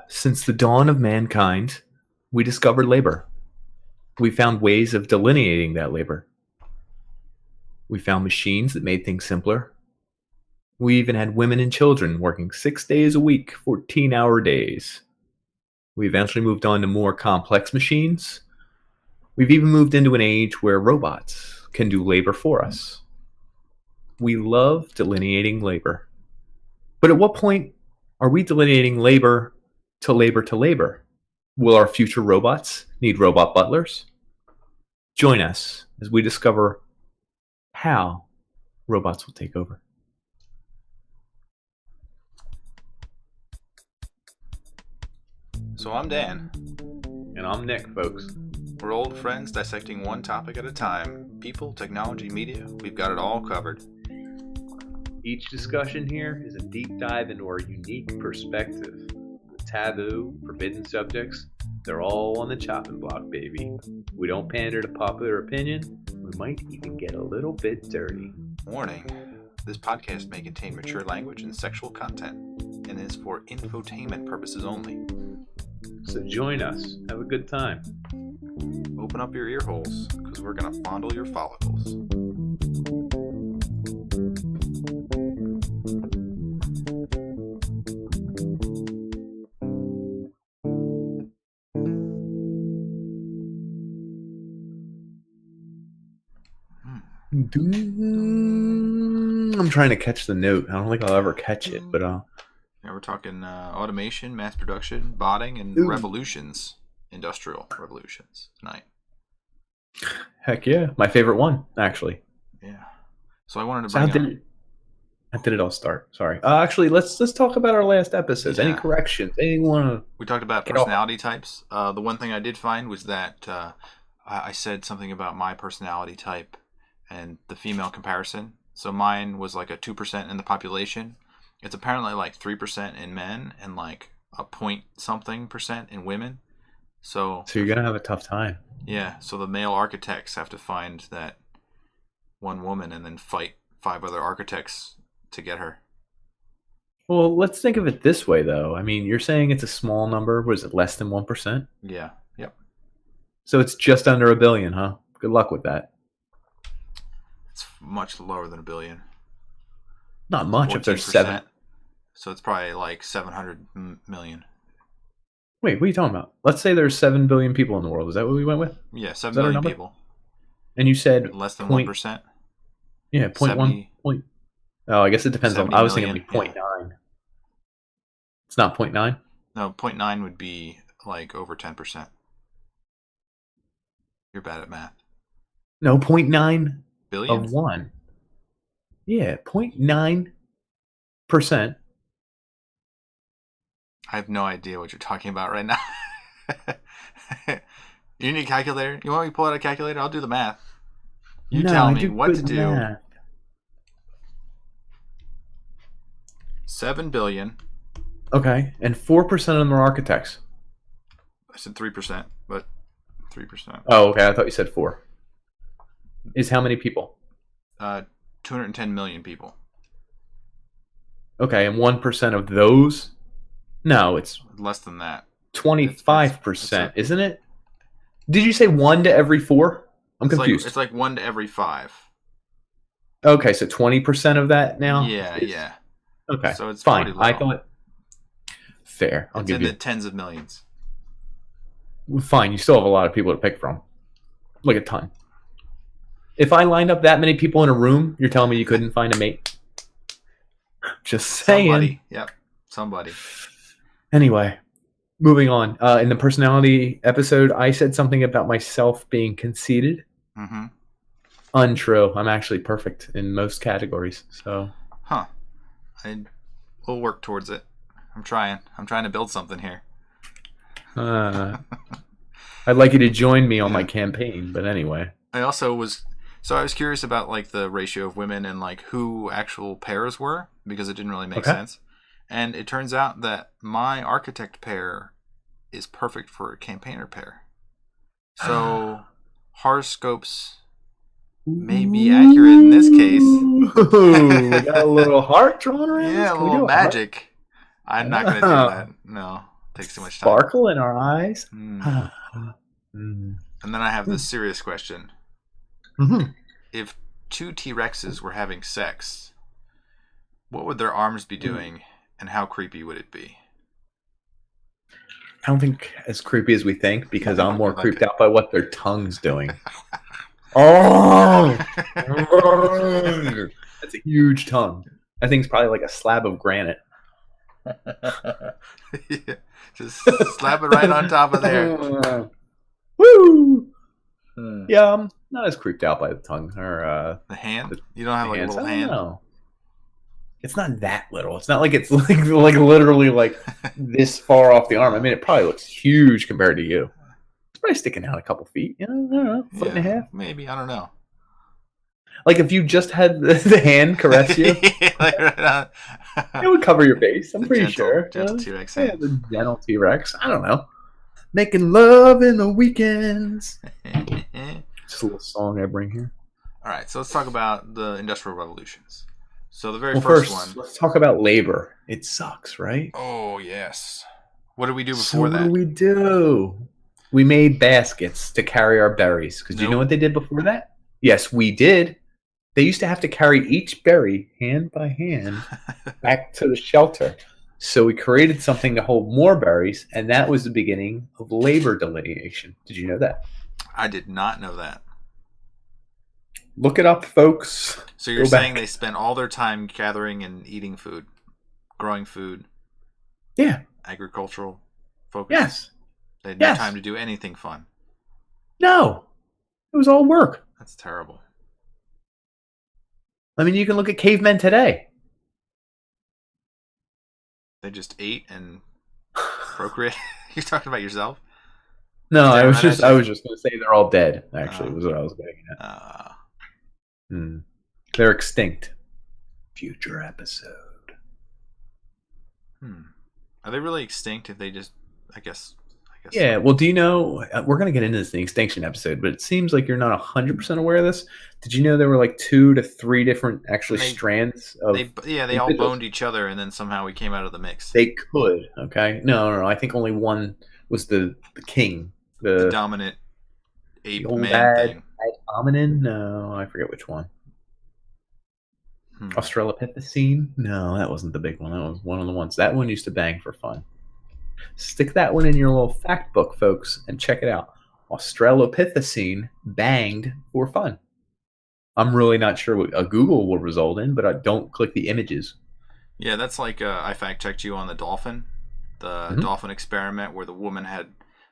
Since the dawn of mankind, we discovered labor. We found ways of delineating that labor. We found machines that made things simpler. We even had women and children working 6 days a week, 14-hour days. We eventually moved on to more complex machines. We've even moved into an age where robots can do labor for us. We love delineating labor. But at what point are we delineating labor to labor to labor? Will our future robots need robot butlers? Join us as we discover how robots will take over. So I'm Dan. And I'm Nick, folks. We're old friends dissecting one topic at a time. People, technology, media, we've got it all covered. Each discussion here is a deep dive into our unique perspective. The taboo, forbidden subjects, they're all on the chopping block, baby. We don't pander to popular opinion. We might even get a little bit dirty. Warning, this podcast may contain mature language and sexual content, and is for infotainment purposes only. So join us. Have a good time. Open up your ear holes, because we're going to fondle your follicles. I'm trying to catch the note. I don't think I'll ever catch it, but Yeah, we're talking automation, mass production, botting, and revolutions, industrial revolutions tonight. Heck yeah, my favorite one, actually. Yeah. So I wanted to So bring how did it all start? Sorry. Actually, let's talk about our last episodes. Yeah. Any corrections? Anyone? We talked about personality types. The one thing I did find was that I said something about my personality type and the female comparison. So mine was like a 2% in the population. It's apparently like 3% in men and like a point something percent in women. So you're gonna have a tough time. Yeah. So the male architects have to find that one woman and then fight 5 other architects to get her. Well, let's think of it this way, though. I mean, you're saying it's a small number. Was it less than 1%? Yeah. Yep. So it's just under a billion, huh? Good luck with that. It's much lower than a billion. Not much if there's 14%. 7. So it's probably like 700 million. Wait, what are you talking about? Let's say there's 7 billion people in the world. Is that what we went with? Yeah, 7 Is that our billion number? people. And you said Less than point, 1%. Yeah, 0.1 point. Oh, I guess it depends on. I was thinking like 0.9. It's not 0.9? No, 0.9 would be like over 10%. You're bad at math. No, 0.9 Billion? of 1. Yeah, 0.9%. I have no idea what you're talking about right now. You need a calculator? You want me to pull out a calculator? I'll do the math. You tell me what to do. Math. 7 billion. Okay, and 4% of them are architects. I said 3%, but 3%. Oh, okay. I thought you said 4. Is how many people? 210 million people. Okay, and 1% of those? No, it's Less than that. 25%, isn't it? Did you say 1 to every 4? I'm confused. It's like 1 to every 5. Okay, so 20% of that now? Yeah. Okay, So it's fine. pretty low. I thought fair. I'll It's give in you the tens of millions. fine. You still have a lot of people to pick from, like a ton. If I lined up that many people in a room, you're telling me you couldn't find a mate? Just saying. Somebody. Yep. Somebody. Anyway, moving on. In the personality episode, I said something about myself being conceited. Mm-hmm. Untrue. I'm actually perfect in most categories. So. Huh. We'll work towards it. I'm trying to build something here. I'd like you to join me on my campaign, but anyway. I was curious about like the ratio of women and like who actual pairs were, because it didn't really make sense. And it turns out that my architect pair is perfect for a campaigner pair. So horoscopes may be accurate in this case. Ooh, we got a little heart drawn around. Yeah, a little magic. I'm not going to do that. No. It takes too much time. Sparkle in our eyes. And then I have this serious question. If two T-Rexes were having sex, what would their arms be doing, and how creepy would it be? I don't think as creepy as we think, because I'm more creeped out by what their tongue's doing. Oh! That's a huge tongue. That thing's probably like a slab of granite. Yeah, just slap it right on top of there. Woo! Yeah, I'm not as creeped out by the tongue or the hand. You don't have like a little hand. No, it's not that little. It's not like it's like literally like this far off the arm. I mean, it probably looks huge compared to you. It's probably sticking out a couple feet. You know, I don't know, foot and a half. Maybe, I don't know. Like if you just had the hand caress you, it would cover your face. I'm pretty sure. Gentle T-Rex. Yeah, the gentle T-Rex. I don't know. Making love in the weekends. Just a little song I bring here. All right, so let's talk about the Industrial Revolutions. So the very first one. Let's talk about labor. It sucks, right? Oh, yes. What did we do before that? What did we do? We made baskets to carry our berries. Because do you know what they did before that? Yes, we did. They used to have to carry each berry hand by hand back to the shelter. So we created something to hold more berries, and that was the beginning of labor delineation. Did you know that? I did not know that. Look it up, folks. So you're saying they spent all their time gathering and eating food, growing food? Yeah. Agricultural focus? Yes. They had no time to do anything fun? No. It was all work. That's terrible. I mean, you can look at cavemen today. They just ate and procreate. You're talking about yourself? No, I was just going to say they're all dead. Actually, was what I was getting at. They're extinct. Future episode. Are they really extinct if they just? I guess. Yeah. Well, do you know? We're going to get into this in the extinction episode, but it seems like you're not 100% aware of this. Did you know there were like 2 to 3 different strands of? They all boned each other, and then somehow we came out of the mix. They could. Okay. No. I think only one was the king, the dominant ape man thing. Hominin? No, I forget which one. Australopithecine? No, that wasn't the big one. That was one of the ones. That one used to bang for fun. Stick that one in your little fact book, folks, and check it out. Australopithecine banged for fun. I'm really not sure what a Google will result in, but I don't click the images. Yeah, that's like I fact checked you on the dolphin. The dolphin experiment where the woman had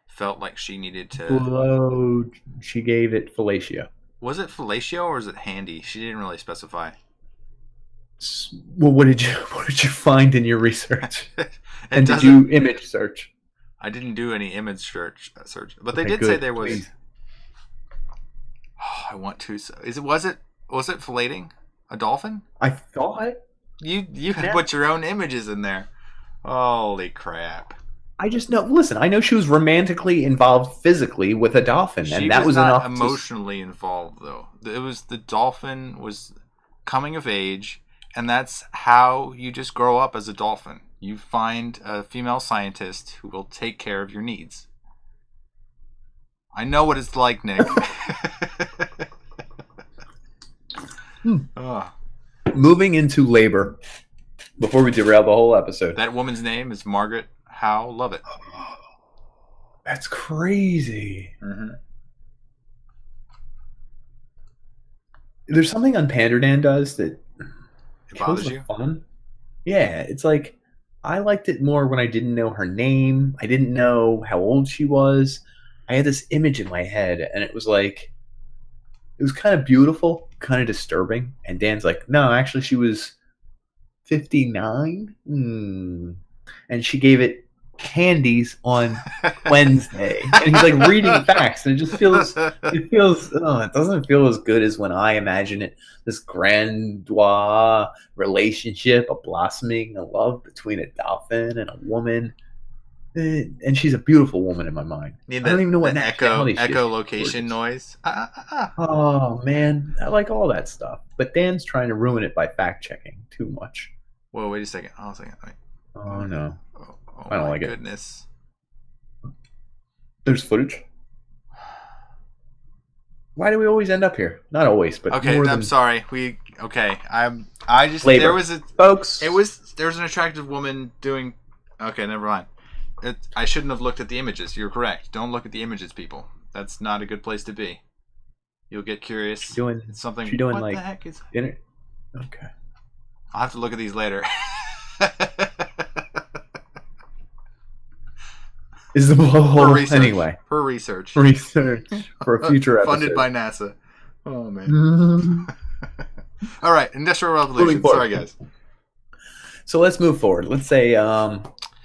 felt like she needed to. She gave it fellatio. Was it fellatio or is it handy? She didn't really specify. Well, what did you find in your research? And did you image search? I didn't do any image search, but they did say there was. Please. Oh, I want to. Was it filleting a dolphin? I thought you had put your own images in there. Holy crap! I just know. Listen, I know she was romantically involved physically with a dolphin, and that was not enough. Emotionally involved, though. It was the dolphin was coming of age, and that's how you just grow up as a dolphin. You find a female scientist who will take care of your needs. I know what it's like, Nick. Moving into labor. Before we derail the whole episode. That woman's name is Margaret Howe Lovett. That's crazy. There's something on Panderdan does that bothers you? Fun. Yeah, it's like I liked it more when I didn't know her name. I didn't know how old she was. I had this image in my head, and it was like, it was kind of beautiful, kind of disturbing. And Dan's like, no, actually, she was 59. And she gave it candies on Wednesday. And he's like reading facts, and it doesn't feel as good as when I imagine it. This grandiose relationship, a blossoming, a love between a dolphin and a woman. And she's a beautiful woman in my mind. I don't even know what echolocation noise. Oh man, I like all that stuff. But Dan's trying to ruin it by fact checking too much. Whoa, wait a second. Wait. Oh no, Oh I don't my like it. goodness. There's footage. Why do we always end up here? Not always, but Okay, more I'm than sorry. I just there labor, folks. there was an attractive woman doing. Okay, never mind. I shouldn't have looked at the images. You're correct. Don't look at the images, people. That's not a good place to be. You'll get curious. Doing It's something. she doing What like the heck is? dinner? Okay. I'll have to look at these later. Is the For blowhole research. anyway? For research. Research for a future episode. Funded by NASA. Oh man. All right, Industrial Revolution. Sorry, guys. So let's move forward. Let's say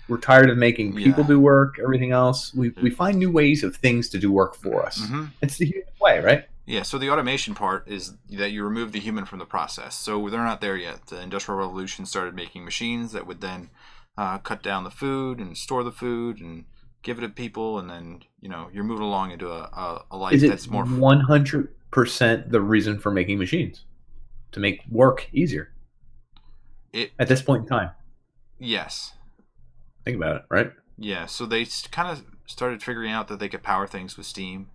we're tired of making people do work, everything else. We find new ways of things to do work for us. Mm-hmm. It's the human way, right? Yeah, so the automation part is that you remove the human from the process. So they're not there yet. The Industrial Revolution started making machines that would then cut down the food and store the food and give it to people, and then you're moving along into a life that's more 100% the reason for making machines, to make work easier. At this point in time. Yes. Think about it, right? Yeah, so they kind of started figuring out that they could power things with steam,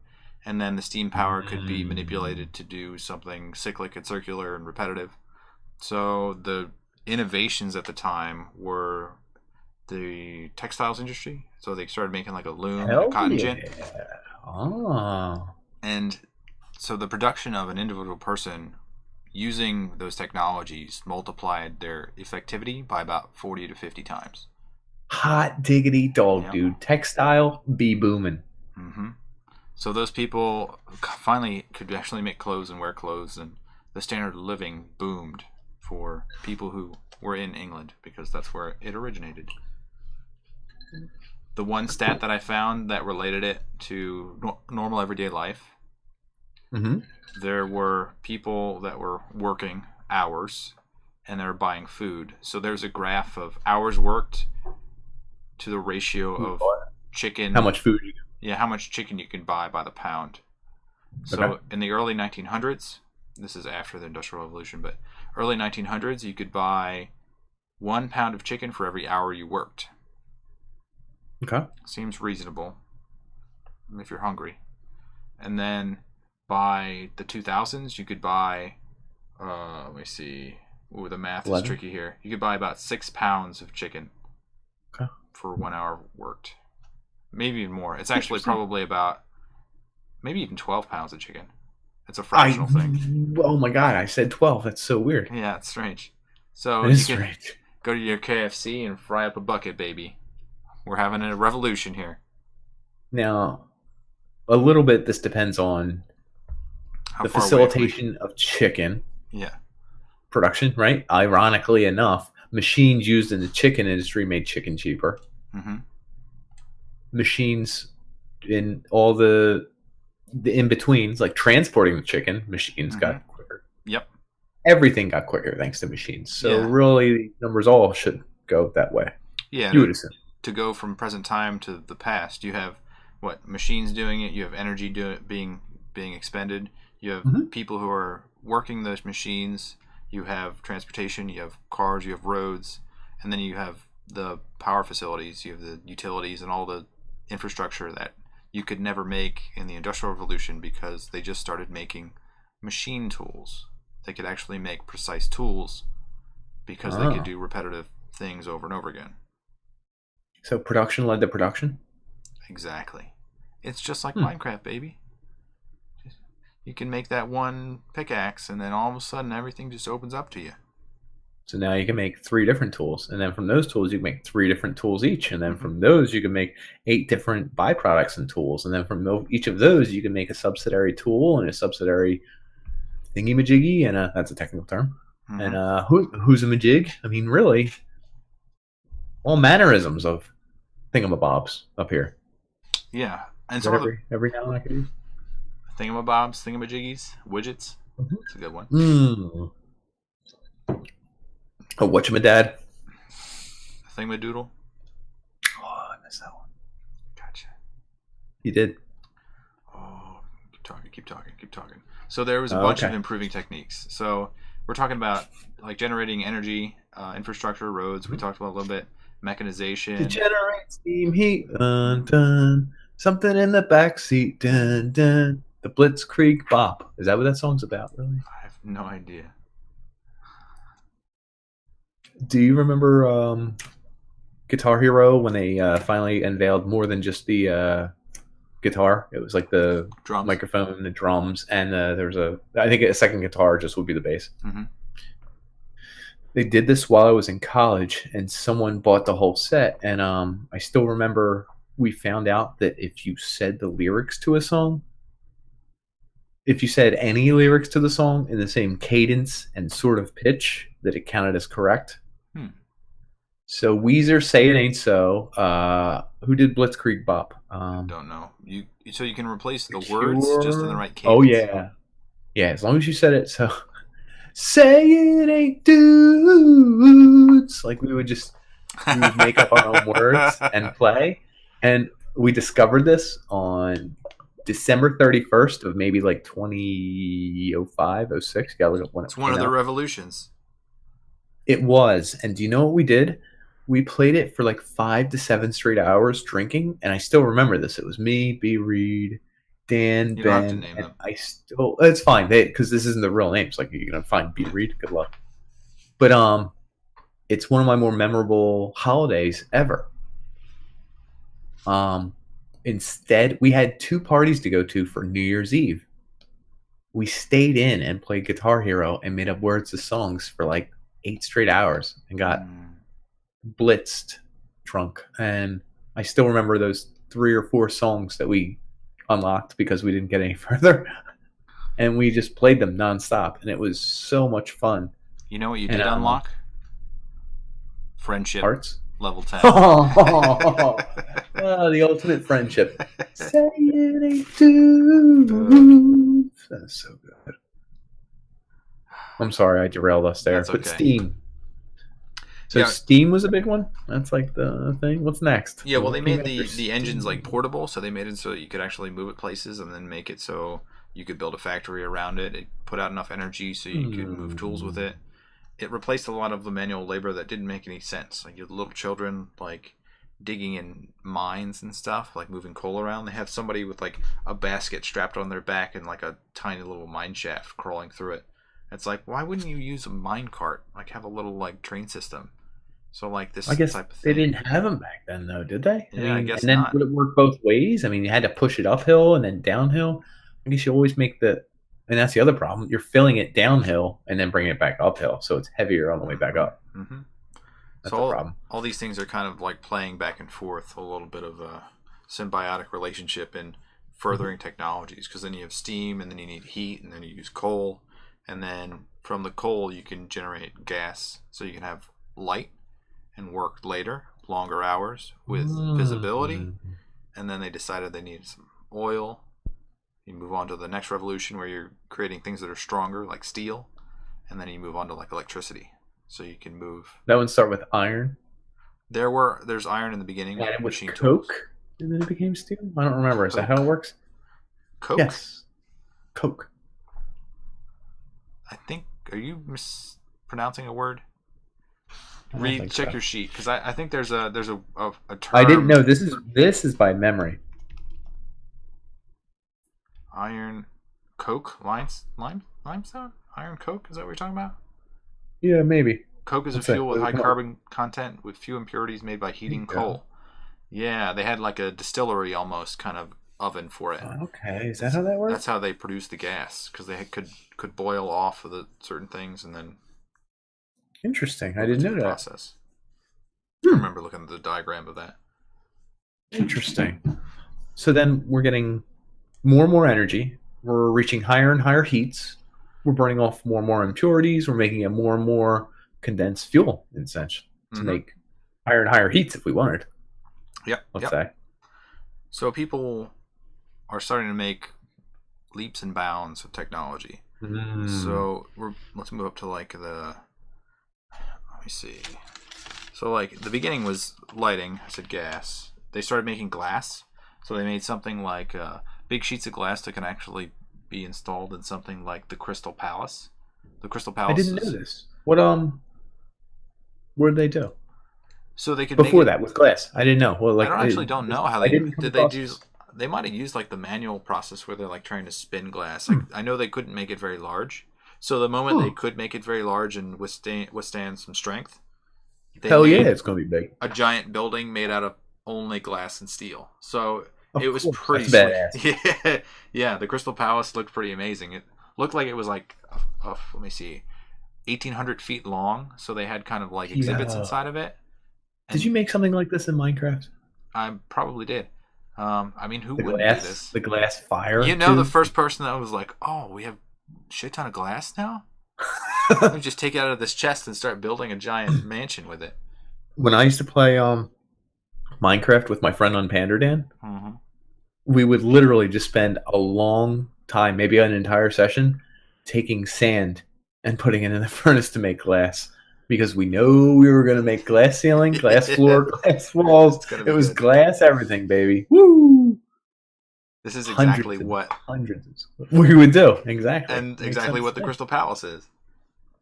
and then the steam power could be manipulated to do something cyclic and circular and repetitive. So the innovations at the time were the textiles industry. So they started making like a loom and a cotton gin. Oh. And so the production of an individual person using those technologies multiplied their effectivity by about 40 to 50 times. Hot diggity dog, dude. Textile be booming. Mm-hmm. So those people finally could actually make clothes and wear clothes, and the standard of living boomed for people who were in England because that's where it originated. The one stat that I found that related it to normal everyday life, there were people that were working hours and they're buying food. So there's a graph of hours worked to the ratio of chicken. How much food? Yeah, how much chicken you can buy by the pound. So in the early 1900s, this is after the Industrial Revolution, but early 1900s, you could buy 1 pound of chicken for every hour you worked. Okay. Seems reasonable if you're hungry. And then by the 2000s, you could buy, let me see. Ooh, the math is tricky here. You could buy about 6 pounds of chicken for 1 hour worked. Maybe even more. It's actually probably about, maybe even 12 pounds of chicken. It's a fractional thing. Oh my God, I said 12. That's so weird. Yeah, it's strange. So you can go to your KFC and fry up a bucket, baby. We're having a revolution here. Now, a little bit this depends on the facilitation of chicken production, right? Ironically enough, machines used in the chicken industry made chicken cheaper. Mm-hmm. Machines in all the in-betweens, like transporting the chicken, machines got quicker. Yep. Everything got quicker thanks to machines. So really, numbers all should go that way. Yeah. You would assume. To go from present time to the past, you have machines doing it. You have energy being expended. You have people who are working those machines. You have transportation. You have cars. You have roads, and then you have the power facilities. You have the utilities and all the infrastructure that you could never make in the Industrial Revolution because they just started making machine tools. They could actually make precise tools because they could do repetitive things over and over again. So production led to production? Exactly. It's just like Minecraft, baby. You can make that one pickaxe and then all of a sudden everything just opens up to you. So now you can make 3 different tools, and then from those tools you can make 3 different tools each, and then from those you can make 8 different byproducts and tools, and then from each of those you can make a subsidiary tool and a subsidiary thingy-majiggy, and that's a technical term. And who's a majig? I mean, really, all mannerisms of thingamabobs up here. Yeah, and so every noun I could use. Thingamabobs, thingamajiggies, widgets. That's a good one. Oh, whatchamadad? Thingamadoodle. Oh, I missed that one. Gotcha. You did. Oh, keep talking. So there was a bunch of improving techniques. So we're talking about like generating energy, infrastructure, roads. We talked about a little bit. mechanization. To generate steam heat, dun dun. Something in the backseat, dun dun. The blitzkrieg bop. Is that what that song's about? Really? I have no idea. Do you remember Guitar Hero when they finally unveiled more than just the guitar? It was like the Drums. microphone, the drums, and there was I think a second guitar just would be the bass. Mm-hmm. They did this while I was in college, and someone bought the whole set. And I still remember we found out that if you said the lyrics to a song, if you said any lyrics to the song in the same cadence and sort of pitch, that it counted as correct. So Weezer, Say It Ain't So. Who did Blitzkrieg Bop? I don't know. So you can replace the Cure. words just in the right cadence. Oh yeah, yeah. As long as you said it. So say it ain't dudes. Like we would make up our own words and play. And we discovered this on December 31st of maybe like 2005, 06. Gotta look up when it's one of the revolutions. It was. And do you know what we did? We played it for like 5 to 7 straight hours drinking, and I still remember this. It was me, B. Reed, Dan, you Ben. don't have to name them. It's fine, because this isn't the real names. Like you're gonna find B. Reed. Good luck. But it's one of my more memorable holidays ever. Instead, we had 2 parties to go to for New Year's Eve. We stayed in and played Guitar Hero and made up words to songs for like 8 straight hours and got blitzed drunk. And I still remember those 3 or 4 songs that we unlocked because we didn't get any further. And we just played them nonstop, and it was so much fun. You know what you did unlock? Friendship. Hearts? Level 10. The ultimate friendship. Say it ain't dudes. That's so good. I'm sorry I derailed us there. That's but okay. Steam. So Steam was a big one? That's like the thing? What's next? Yeah, well, they made the engines like portable, so they made it so you could actually move it places and then make it so you could build a factory around it. It put out enough energy so you could move tools with it. It replaced a lot of the manual labor that didn't make any sense. Like you had little children like digging in mines and stuff, like moving coal around. They have somebody with like a basket strapped on their back and like a tiny little mine shaft crawling through it. It's like, why wouldn't you use a mine cart? Like have a little like train system. So like this I guess type of thing. they didn't have them back then, though, did they? I guess and then not. Would it work both ways? I mean, you had to push it uphill and then downhill. I guess you always make and that's the other problem. You're filling it downhill and then bringing it back uphill, so it's heavier on the way back up. Mm-hmm. That's so the problem. All these things are kind of like playing back and forth, a little bit of a symbiotic relationship in furthering technologies, because then you have steam, and then you need heat, and then you use coal, and then from the coal you can generate gas, so you can have light and work later, longer hours with visibility. And then they decided they needed some oil. You move on to the next revolution where you're creating things that are stronger, like steel, and then you move on to like electricity, so you can move. That one start with iron. There's iron in the beginning. And with coke, tools. And then it became steel. I don't remember. Is that how it works? Coke. Yes. Coke. I think. Are you mispronouncing a word? Check your sheet, because I think there's a term. I didn't know. This is by memory. Iron, coke, limestone, iron, coke. Is that what you're talking about? Yeah, maybe. Coke is a fuel with high carbon content with few impurities made by heating coal. Yeah, they had like a distillery almost kind of oven for it. Okay, is that how that works? That's how they produced the gas, because they could boil off of the certain things and then. Interesting. I didn't know that. Process. I remember looking at the diagram of that. Interesting. So then we're getting more and more energy. We're reaching higher and higher heats. We're burning off more and more impurities. We're making a more and more condensed fuel, in a sense, to make higher and higher heats if we wanted. Yep. Let's say. So people are starting to make leaps and bounds of technology. So let's move up to like the. Let me see. So like the beginning was lighting. I said gas. They started making glass. So they made something like big sheets of glass that can actually be installed in something like the Crystal Palace. The Crystal Palace. I didn't know this. What did they do? So they could make Before it. that with glass. I didn't know. Well, I like don't actually don't know how I they didn't come did. They across use. this. They might have used like the manual process where they're like trying to spin glass. Like Hmm. I know they couldn't make it very large. So the moment they Huh. could make it very large and withstand some strength, they Hell yeah, made it's gonna be big. a giant building made out of only glass and steel. So Of it was course, pretty that's slick. badass. Yeah, yeah. The Crystal Palace looked pretty amazing. It looked like it was like, let me see, 1,800 feet long. So they had kind of like exhibits Yeah. inside of it. Did you And make something like this in Minecraft? I probably did. I mean, who The wouldn't do glass, this? the glass fire You know, the too. first person that was like, "Oh, we have shit ton of glass now. Let me just take it out of this chest and start building a giant mansion with it." When I used to play Minecraft with my friend on Pander, Mm-hmm. we would literally just spend a long time, maybe an entire session, taking sand and putting it in the furnace to make glass. Because we know we were going to make glass ceiling, glass floor, glass walls. It's gonna It be was good. glass everything, baby. Woo! This is exactly Hundreds and what, hundreds of we would do. Exactly. and It makes exactly sense what to the me. Crystal Palace is.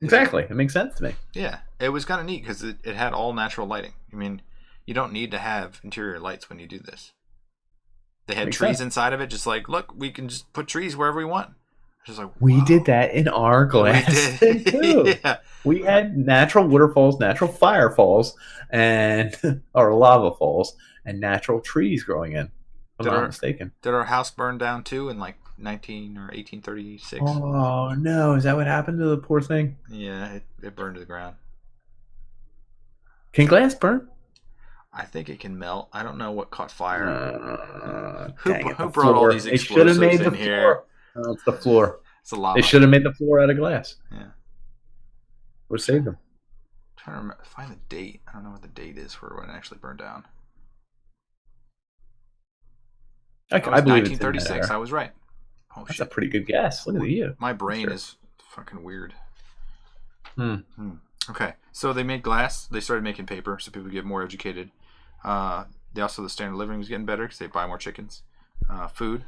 Exactly. It makes sense to me. Yeah, it was kind of neat because it had all natural lighting. I mean, you don't need to have interior lights when you do this. They had Makes trees sense. inside of it, just like, look, we can just put trees wherever we want. Just like, We wow. did that in our We glass thing did. too. Yeah. We had natural waterfalls, natural fire falls, and or lava falls, and natural trees growing in. If I'm Did not our mistaken. did our house burn down too in like 19 or 1836? Oh no! Is that what happened to the poor thing? Yeah, it burned to the ground. Can glass burn? I think it can melt. I don't know what caught fire. Dang it! Who The brought all floor. these They should have explosives made the in here? floor. Oh, it's the floor. It's a They lava. should have made the floor out of glass. Yeah. Would have saved them. Trying to find the date. I don't know what the date is for when it actually burned down. I, It I was believe it's in that 1936. era. I was right. Oh That's a shit. pretty good guess. Look at you. My brain Sure. is fucking weird. Hmm. Okay, so they made glass. They started making paper, so people get more educated. The standard of living was getting better because they buy more chickens. Food,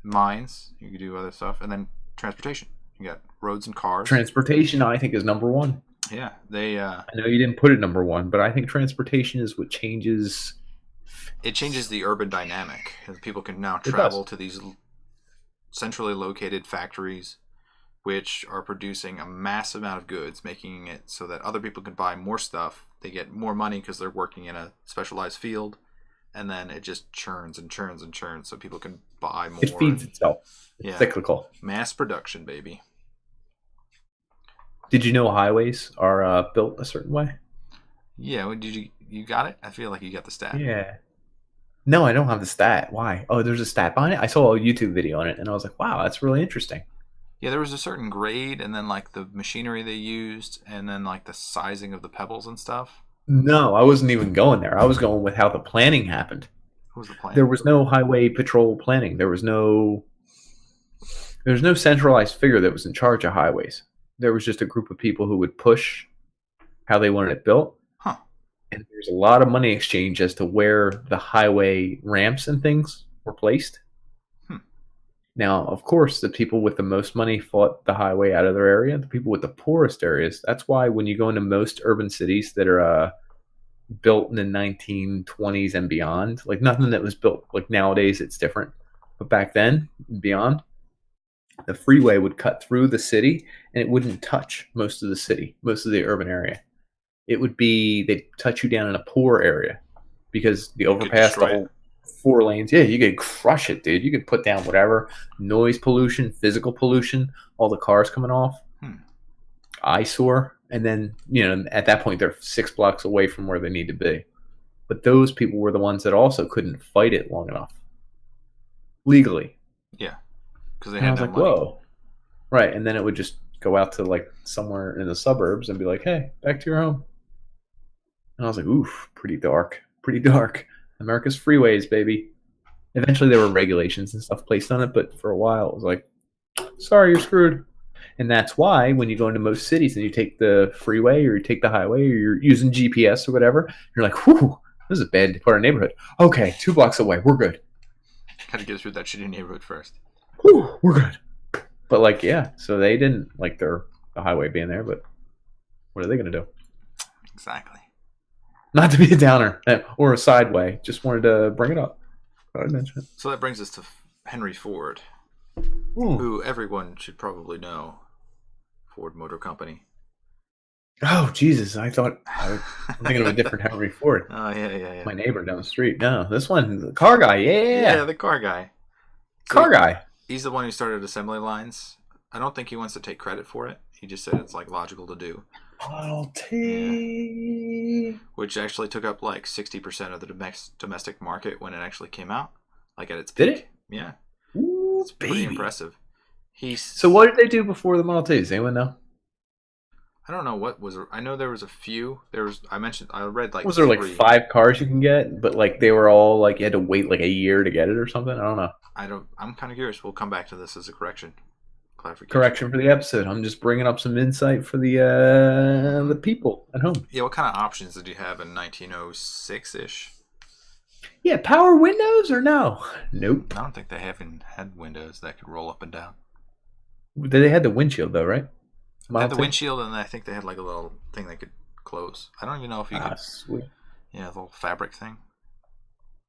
mines. You could do other stuff, and then transportation. You got roads and cars. Transportation, I think, is number one. Yeah, they. I know you didn't put it number one, but I think transportation is what changes. It changes the urban dynamic. People can now It travel does. to these centrally located factories, which are producing a massive amount of goods, making it so that other people can buy more stuff. They get more money because they're working in a specialized field, and then it just churns and churns and churns, so people can buy more. It feeds itself. It's Yeah. cyclical. Mass production, baby. Did you know highways are built a certain way? Yeah, did you got it? I feel like you got the stat. Yeah. No, I don't have the stat. Why? Oh, there's a stat behind it. I saw a YouTube video on it, and I was like, "Wow, that's really interesting." Yeah, there was a certain grade, and then like the machinery they used, and then like the sizing of the pebbles and stuff. No, I wasn't even going there. I was going with how the planning happened. What was the plan? There was no highway patrol planning. There was no centralized figure that was in charge of highways. There was just a group of people who would push how they wanted it built. Huh. And there's a lot of money exchange as to where the highway ramps and things were placed. Now, of course, the people with the most money fought the highway out of their area. The people with the poorest areas. That's why when you go into most urban cities that are built in the 1920s and beyond, like nothing that was built like nowadays, it's different. But back then, and beyond, the freeway would cut through the city, and it wouldn't touch most of the city, most of the urban area. It would be they'd touch you down in a poor area because the overpass, the destroy whole 4 lanes. Yeah, you could crush it, dude. You could put down whatever noise pollution, physical pollution, all the cars coming off, eyesore, and then at that point they're 6 blocks away from where they need to be. But those people were the ones that also couldn't fight it long enough legally. Yeah, because they And I had was no like, money. whoa, right? And then it would just go out to like somewhere in the suburbs and be like, hey, back to your home. And I was like, oof, pretty dark, pretty dark. America's freeways, baby. Eventually there were regulations and stuff placed on it, but for a while it was like, sorry, you're screwed. And that's why when you go into most cities and you take the freeway or you take the highway or you're using GPS or whatever, you're like, whew, this is a bad part of the neighborhood. Okay, 2 blocks away, we're good. Had to get through that shitty neighborhood first. Whew, we're good. But like, yeah, so they didn't like the highway being there, but what are they going to do? Exactly. Not to be a downer or a sideway. Just wanted to bring it up. I mention it. So that brings us to Henry Ford, who everyone should probably know. Ford Motor Company. Oh, Jesus. I'm thinking of a different Henry Ford. Oh, yeah. My neighbor down the street. No, this one, the car guy. Yeah. Yeah, the car guy. Car guy. He's the one who started assembly lines. I don't think he wants to take credit for it. He just said it's like logical to do. Model T. Yeah. Which actually took up like 60% of the domestic market when it actually came out. Like at its peak. Did it? Yeah. Ooh, it's pretty impressive. So what did they do before the Model T? Does anyone know? I don't know what was. I know there was a few. I read like. Was there like 5 cars you can get, but like they were all like you had to wait like a year to get it or something? I don't know. I'm kind of curious. We'll come back to this as a clarification. Correction for the episode. I'm just bringing up some insight for the people at home. Yeah, what kind of options did you have in 1906 ish? Yeah, power windows or no? Nope. I don't think they had windows that could roll up and down. They had the windshield though, right? They had the windshield, and I think they had like a little thing they could close. I don't even know if you could. Sweet. Yeah, the little fabric thing.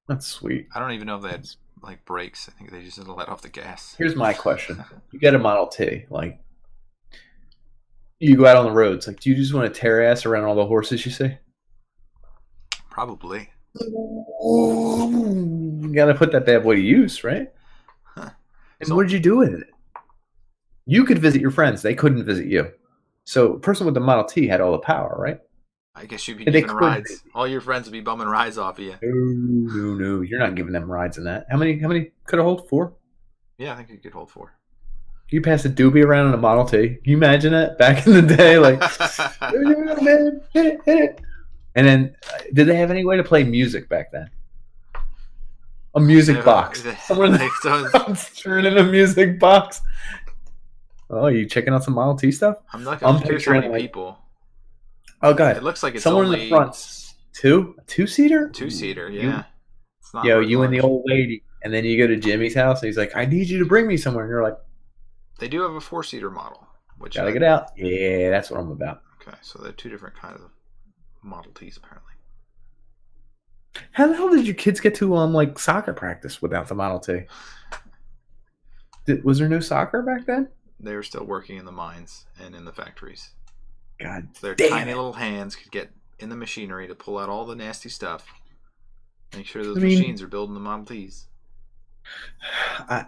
That's sweet. I don't even know if they had like brakes. I think they just had to let off the gas. Here's my question: you get a Model T, like you go out on the roads. Like, do you just want to tear ass around all the horses you see? Probably. You gotta put that bad boy to use, right? Huh. And what did you do with it? You could visit your friends; they couldn't visit you. So, a person with the Model T had all the power, right? I guess you'd be giving rides. All your friends would be bumming rides off of you. No. You're not giving them rides in that. How many could it hold? 4? Yeah, I think you could hold 4. You pass a doobie around in a Model T. Can you imagine that back in the day? Like, man, hit it. And then, did they have any way to play music back then? A music box. Someone turning a music box. Oh, you checking out some Model T stuff? I'm picturing how many people. Oh, God. It looks like it's someone only in the front. 2? A 2-seater? 2-seater, yeah. You and the old lady. And then you go to Jimmy's house, and he's like, I need you to bring me somewhere. And you're like, they do have a 4-seater model. Gotta get out. Yeah, that's what I'm about. Okay, so they're 2 different kinds of Model Ts, apparently. How the hell did your kids get to like soccer practice without the Model T? Was there no soccer back then? They were still working in the mines and in the factories. God, their tiny little hands could get in the machinery to pull out all the nasty stuff. Make sure those machines are building the Model Ts.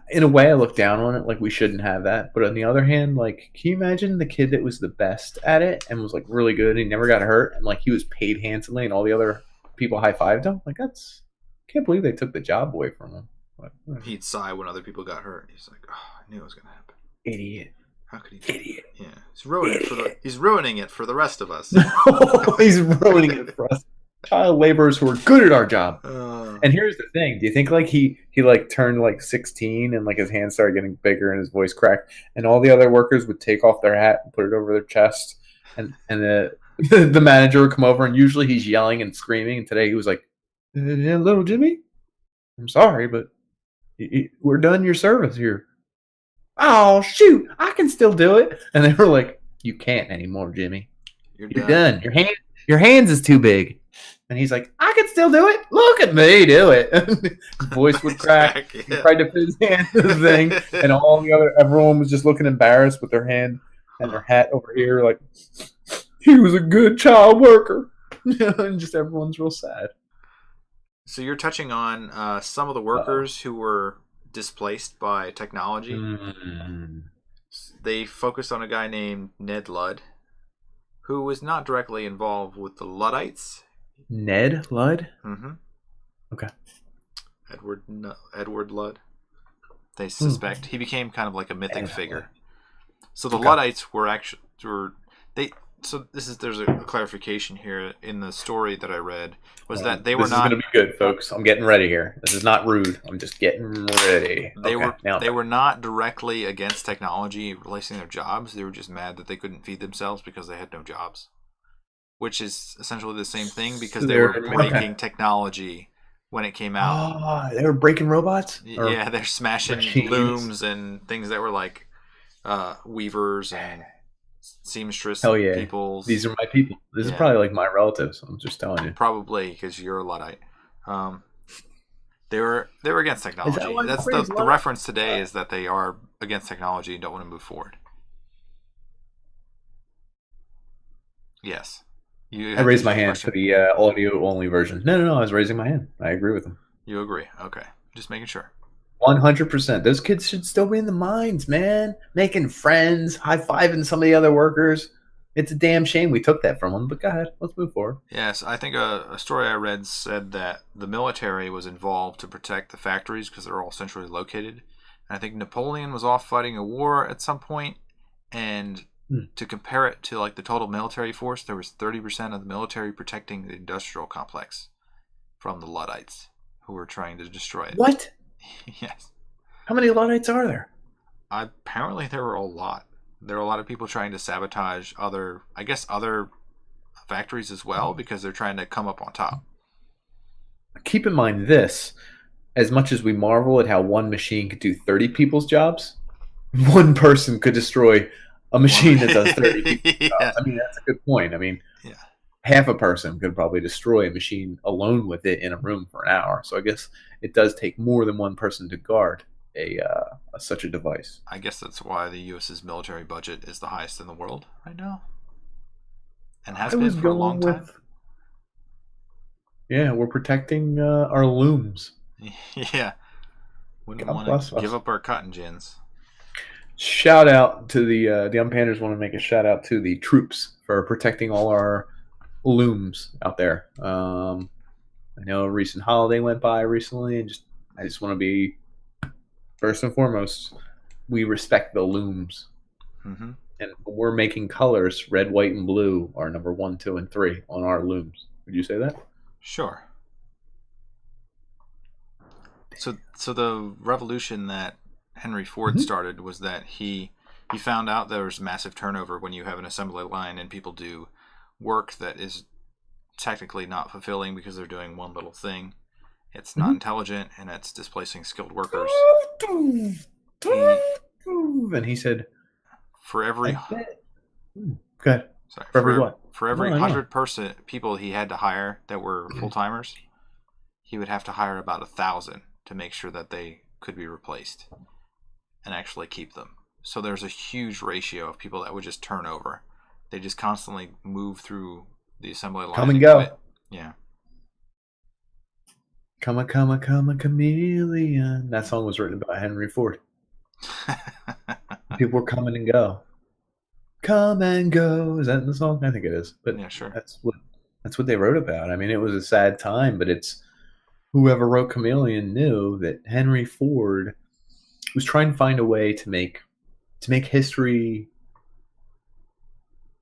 In a way, I look down on it like we shouldn't have that. But on the other hand, like, can you imagine the kid that was the best at it and was like really good and he never got hurt and like he was paid handsomely and all the other people high-fived him? Like, can't believe they took the job away from him. Like, he'd sigh when other people got hurt. He's like, oh, I knew it was going to happen. Idiot. How could he do Idiot. That? Yeah. He's ruining it for the rest of us. He's ruining it for us. Child laborers who are good at our job. And here's the thing: do you think like he like turned like 16 and like his hands started getting bigger and his voice cracked, and all the other workers would take off their hat and put it over their chest, and the manager would come over and usually he's yelling and screaming, and today he was like, "Little Jimmy, I'm sorry, but we're done your service here." Oh shoot! I can still do it, and they were like, "You can't anymore, Jimmy. You're done. Your hands is too big." And he's like, "I can still do it. Look at me do it." His voice would crack. Yeah. He tried to put his hand to the thing, and everyone was just looking embarrassed with their hand and their hat over here, like he was a good child worker. And just everyone's real sad. So you're touching on some of the workers who were displaced by technology. Mm-hmm. They focused on a guy named Ned Ludd, who was not directly involved with the Luddites. Ned Ludd? Mm-hmm. Okay. Edward Ludd. They suspect he became kind of like a mythic figure. So the Luddites were So there's a clarification here in the story that I read was that they were not. This is going to be good, folks. I'm getting ready here. This is not rude. I'm just getting ready. They were not directly against technology replacing their jobs. They were just mad that they couldn't feed themselves because they had no jobs, which is essentially the same thing because they were breaking technology when it came out. Oh, they were breaking robots? Yeah, they're smashing looms and things that were like weavers and seamstress Hell yeah. peoples. These are my people. This is probably like my relatives. I'm just telling you. Probably because you're a luddite. They were against technology. That That's the reference today is that they are against technology and don't want to move forward. Yes. I raised my hand for the audio only version. No. I was raising my hand. I agree with them. You agree? Okay. Just making sure. 100%. Those kids should still be in the mines, man. Making friends, high-fiving some of the other workers. It's a damn shame we took that from them, but go ahead. Let's move forward. Yes, I think a story I read said that the military was involved to protect the factories because they're all centrally located. And I think Napoleon was off fighting a war at some point, and to compare it to like the total military force, there was 30% of the military protecting the industrial complex from the Luddites who were trying to destroy it. What? Yes. How many Luddites are there? Apparently there were a lot. There are a lot of people trying to sabotage other factories as well because they're trying to come up on top. Keep in mind this, as much as we marvel at how one machine could do 30 people's jobs, one person could destroy a machine that does 30 people's jobs. I mean, that's a good point. I mean, half a person could probably destroy a machine alone with it in a room for an hour. So I guess it does take more than one person to guard such a device. I guess that's why the U.S.'s military budget is the highest in the world right now, and has been for a long time. Yeah, we're protecting our looms. Yeah, wouldn't want to give up our cotton gins. Shout out to the UnPanders. Want to make a shout out to the troops for protecting all our looms out there. I know a recent holiday went by recently, and I just want to be. First and foremost, we respect the looms. Mm-hmm. And when we're making colors, red, white, and blue are number 1, 2, and 3 on our looms. Would you say that? Sure. So the revolution that Henry Ford started was that he found out there was massive turnover when you have an assembly line and people do work that is technically not fulfilling because they're doing one little thing. It's not intelligent, and it's displacing skilled workers. And he said, "For every good, sorry, for every 100 people he had to hire that were full timers, he would have to hire about 1,000 to make sure that they could be replaced and actually keep them. So there's a huge ratio of people that would just turn over. They just constantly move through the assembly line. Come and go. Quit. Yeah." Come a chameleon. That song was written by Henry Ford. People were coming and go. Come and go. Is that in the song? I think it is. But yeah, sure. That's what they wrote about. I mean, it was a sad time, but it's whoever wrote Chameleon knew that Henry Ford was trying to find a way to make history,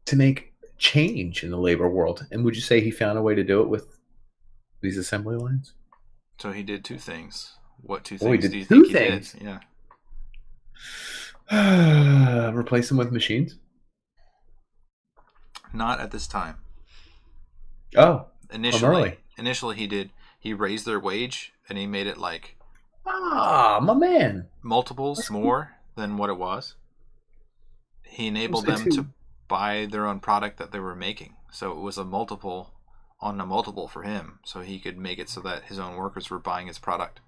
to make change in the labor world. And would you say he found a way to do it with these assembly lines? So he did 2 things. What 2 things do you think he did? Yeah. Replace them with machines? Not at this time. Oh. Initially he raised their wage and he made it like my man. Multiples more than what it was. He enabled them to buy their own product that they were making. So it was a multiple on a multiple for him, so he could make it so that his own workers were buying his product.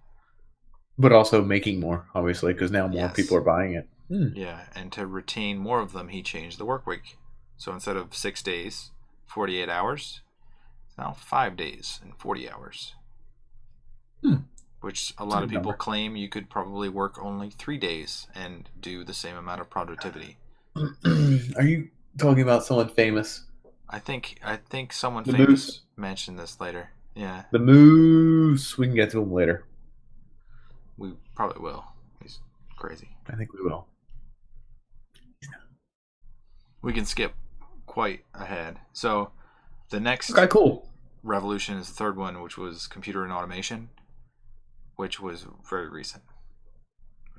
But also making more, obviously, because now more people are buying it. Yeah, and to retain more of them, he changed the work week. So instead of 6 days, 48 hours, it's now 5 days and 40 hours. Which a lot of people claim you could probably work only 3 days and do the same amount of productivity. Are you talking about someone famous? I think someone famous mentioned this later. Yeah. The Moose. We can get to him later. We probably will. He's crazy. I think we will. We can skip quite ahead. So the next revolution is the third one, which was computer and automation, which was very recent.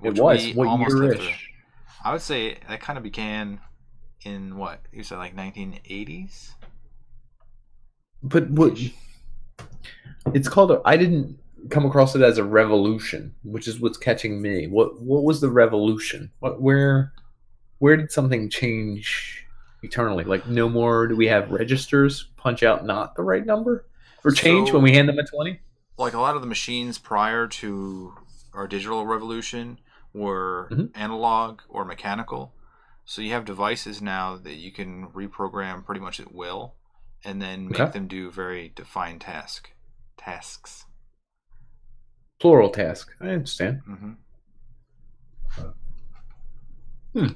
It was. What year-ish? I would say that kind of began in what you said, like 1980s. But what it's called? I didn't come across it as a revolution, which is what's catching me. What was the revolution? Where did something change eternally. Like, no more do we have registers punch out not the right number for change when So, we hand them a 20? like a lot of the machines prior to our digital revolution were Mm-hmm. analog or mechanical. So you have devices now that you can reprogram pretty much at will, and then make Okay. them do very defined tasks. Plural task. I understand. Hmm. Hmm.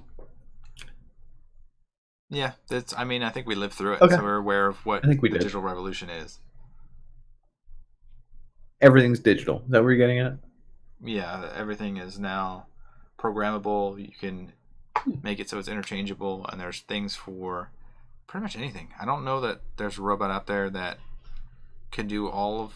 Yeah, that's. I mean, I think we lived through it, Okay. so we're aware of what I think we the did. digital revolution is. Everything's digital. Is that what you're getting at? Yeah, everything is now programmable. You can make it so it's interchangeable, and there's things for pretty much anything. I don't know that there's a robot out there that can do all of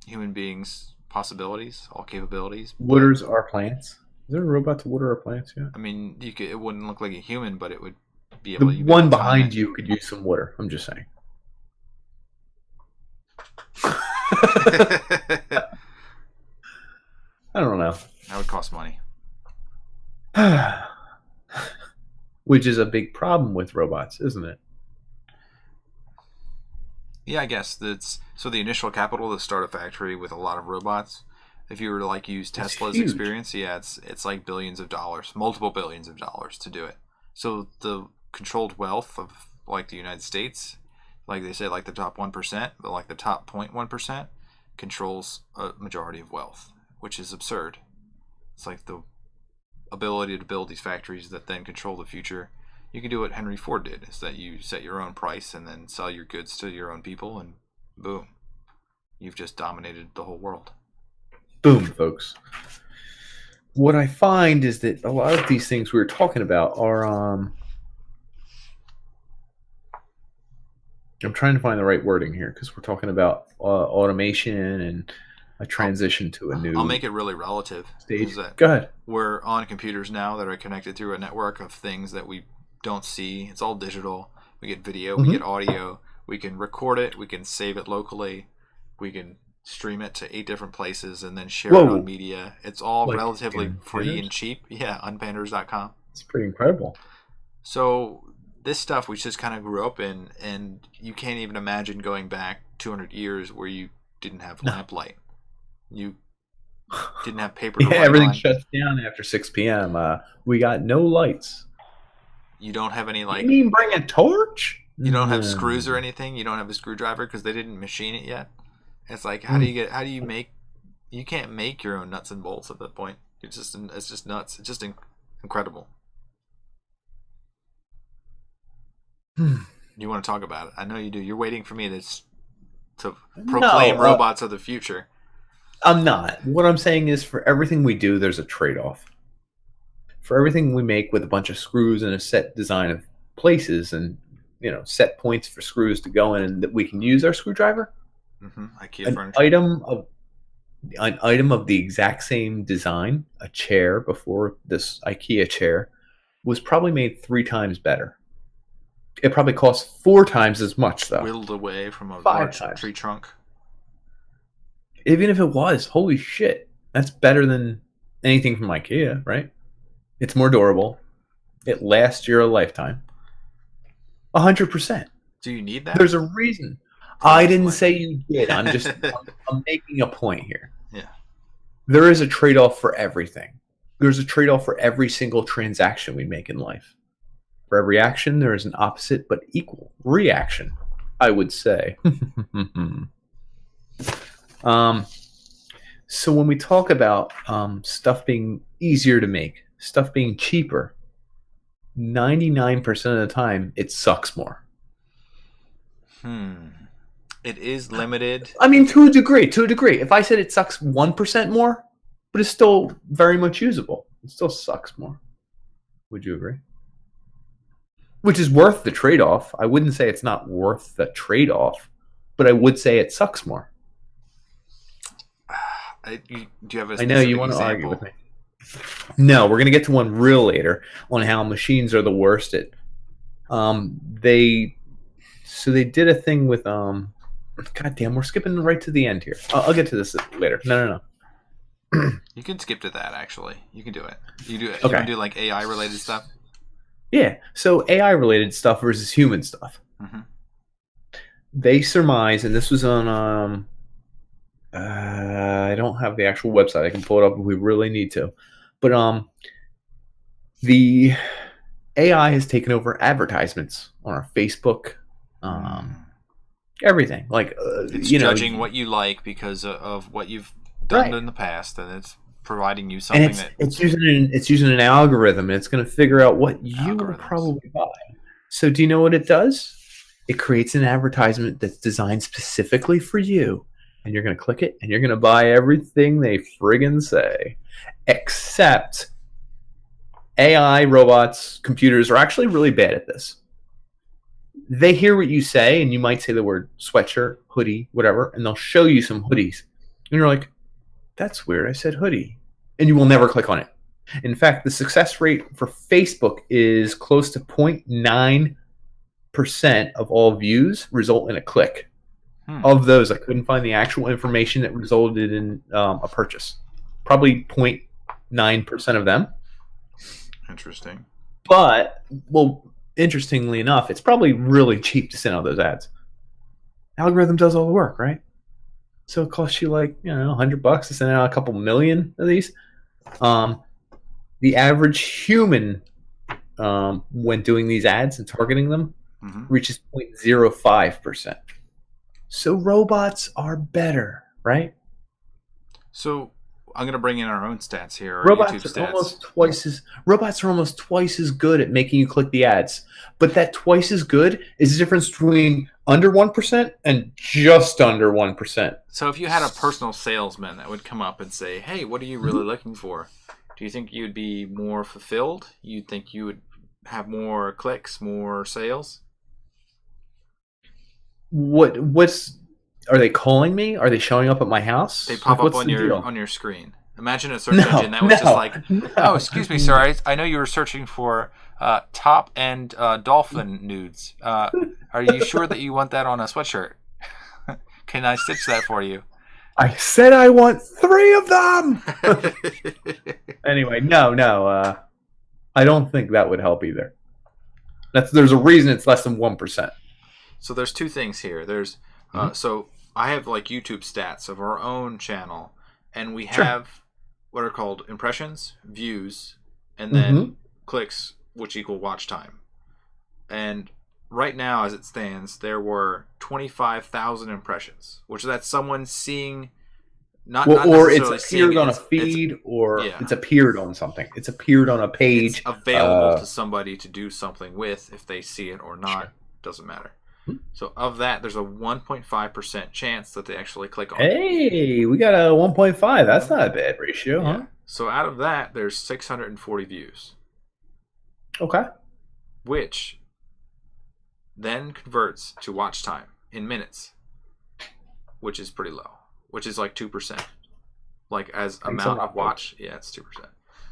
human beings' possibilities, all capabilities. But Waters our plants. Is there a robot to water our plants yet? I mean, you could. It wouldn't look like a human, but it would be The able. You'd be able one to time behind it. you could use some water. I'm just saying. That I don't know. would cost money. Which is a big problem with robots, isn't it? Yeah, I guess that's so. The initial capital to start a factory with a lot of robots. If you were to like use It's Tesla's huge. experience, yeah, it's like billions of dollars, multiple billions of dollars to do it. So the controlled wealth of like the United States, like they say, like the top 1%, but like the top 0.1% controls a majority of wealth, which is absurd. It's like the ability to build these factories that then control the future. You can do what Henry Ford did, is that you set your own price and then sell your goods to your own people, and boom, you've just dominated the whole world. Boom, folks. What I find is that a lot of these things we were talking about are I'm trying to find the right wording here because we're talking about automation and a transition to a new I'll make it really relative. stage. Is that Go ahead. we're on computers now that are connected through a network of things that we don't see. It's all digital. We get video, we get audio, we can record it, we can save it locally, we can stream it to 8 different places and then share it on Whoa. media. It's all Like relatively free Panders? and cheap. Yeah, unpanders.com. It's pretty incredible. So this stuff we just kind of grew up in, and you can't even imagine going back 200 years where you didn't have No. lamplight. You didn't have paper to Yeah, write everything on. shuts down after 6 p.m. We got no lights. You don't have any You like mean bring a torch? you don't have screws or anything. You don't have a screwdriver because they didn't machine it yet. It's like how do you make you can't make your own nuts and bolts at that point. It's just nuts. It's just incredible. You want to talk about it? I know you do. You're waiting for me to proclaim No, robots of the future. I'm not. What I'm saying is for everything we do, there's a trade-off. For everything we make with a bunch of screws and a set design of places and set points for screws to go in and that we can use our screwdriver, IKEA an furniture. item of the exact same design, a chair before this IKEA chair, was probably made 3 times better. It probably cost 4 times as much though. Whittled away from a 5 large times. tree trunk. Even if it was, holy shit, that's better than anything from IKEA, right? It's more durable. It lasts you a lifetime. 100%. Do you need that? There's a reason. I didn't say you did. I'm making a point here. Yeah. There is a trade-off for everything. There's a trade-off for every single transaction we make in life. For every action, there is an opposite but equal reaction, I would say. So when we talk about stuff being easier to make, stuff being cheaper, 99% of the time, it sucks more. It is limited. I mean, to a degree. If I said it sucks 1% more, but it's still very much usable, it still sucks more. Would you agree? Which is worth the trade-off. I wouldn't say it's not worth the trade-off, but I would say it sucks more. Do you have a I know you want to argue with me. No, we're going to get to one real later on how machines are the worst at. They did a thing with God damn, we're skipping right to the end here. I'll get to this later. No. You can skip to that. Actually, you can do it. You do it. Okay. You can do like AI related stuff. Yeah. So AI related stuff versus human stuff. Mm-hmm. They surmise, and this was on I don't have the actual website. I can pull it up if we really need to. But the AI has taken over advertisements on our Facebook, everything. Like It's judging what you like because of what you've done right. in the past, and it's providing you And something it's using an algorithm, and it's going to figure out what you will algorithms. probably buy. So do you know what it does? It creates an advertisement that's designed specifically for you. And you're going to click it, and you're going to buy everything they friggin' say. Except AI, robots, computers are actually really bad at this. They hear what you say, and you might say the word sweatshirt, hoodie, whatever, and they'll show you some hoodies. And you're like, that's weird. I said hoodie. And you will never click on it. In fact, the success rate for Facebook is close to 0.9% of all views result in a click. Of those, I couldn't find the actual information that resulted in a purchase. Probably 0.9% of them. Interesting. But, well, interestingly enough, it's probably really cheap to send out those ads. Algorithm does all the work, right? So it costs you like, $100 to send out a couple million of these. The average human, when doing these ads and targeting them, reaches 0.05%. So robots are better, right? So I'm going to bring in our own stats here. Our Robots YouTube are stats. robots are almost twice as good at making you click the ads. But that twice as good is the difference between under 1% and just under 1%. So if you had a personal salesman that would come up and say, "Hey, what are you really looking for?" Do you think you'd be more fulfilled? You think you would have more clicks, more sales? What's are they calling me? Are they showing up at my house? They pop up on your screen. Imagine a search engine that was just like, "Oh, excuse me, sir. I know you were searching for top end dolphin nudes. Are you sure that you want that on a sweatshirt? Can I stitch that for you?" I said I want 3 of them. Anyway, no. I don't think that would help either. There's a reason it's less than 1%. So there's 2 things here. There's so I have like YouTube stats of our own channel, and we have what are called impressions, views, and then clicks, which equal watch time. And right now, as it stands, there were 25,000 impressions, which that's someone seeing. Not or it's appeared on a feed, or it's appeared on something. It's appeared on a page. It's available to somebody to do something with if they see it or not. Doesn't matter. So of that, there's a 1.5% chance that they actually click on it. Hey, we got a 1.5. That's not a bad ratio, huh? So out of that, there's 640 views. Okay. Which then converts to watch time in minutes, which is pretty low, which is like 2%. Like as amount of watch, it's 2%.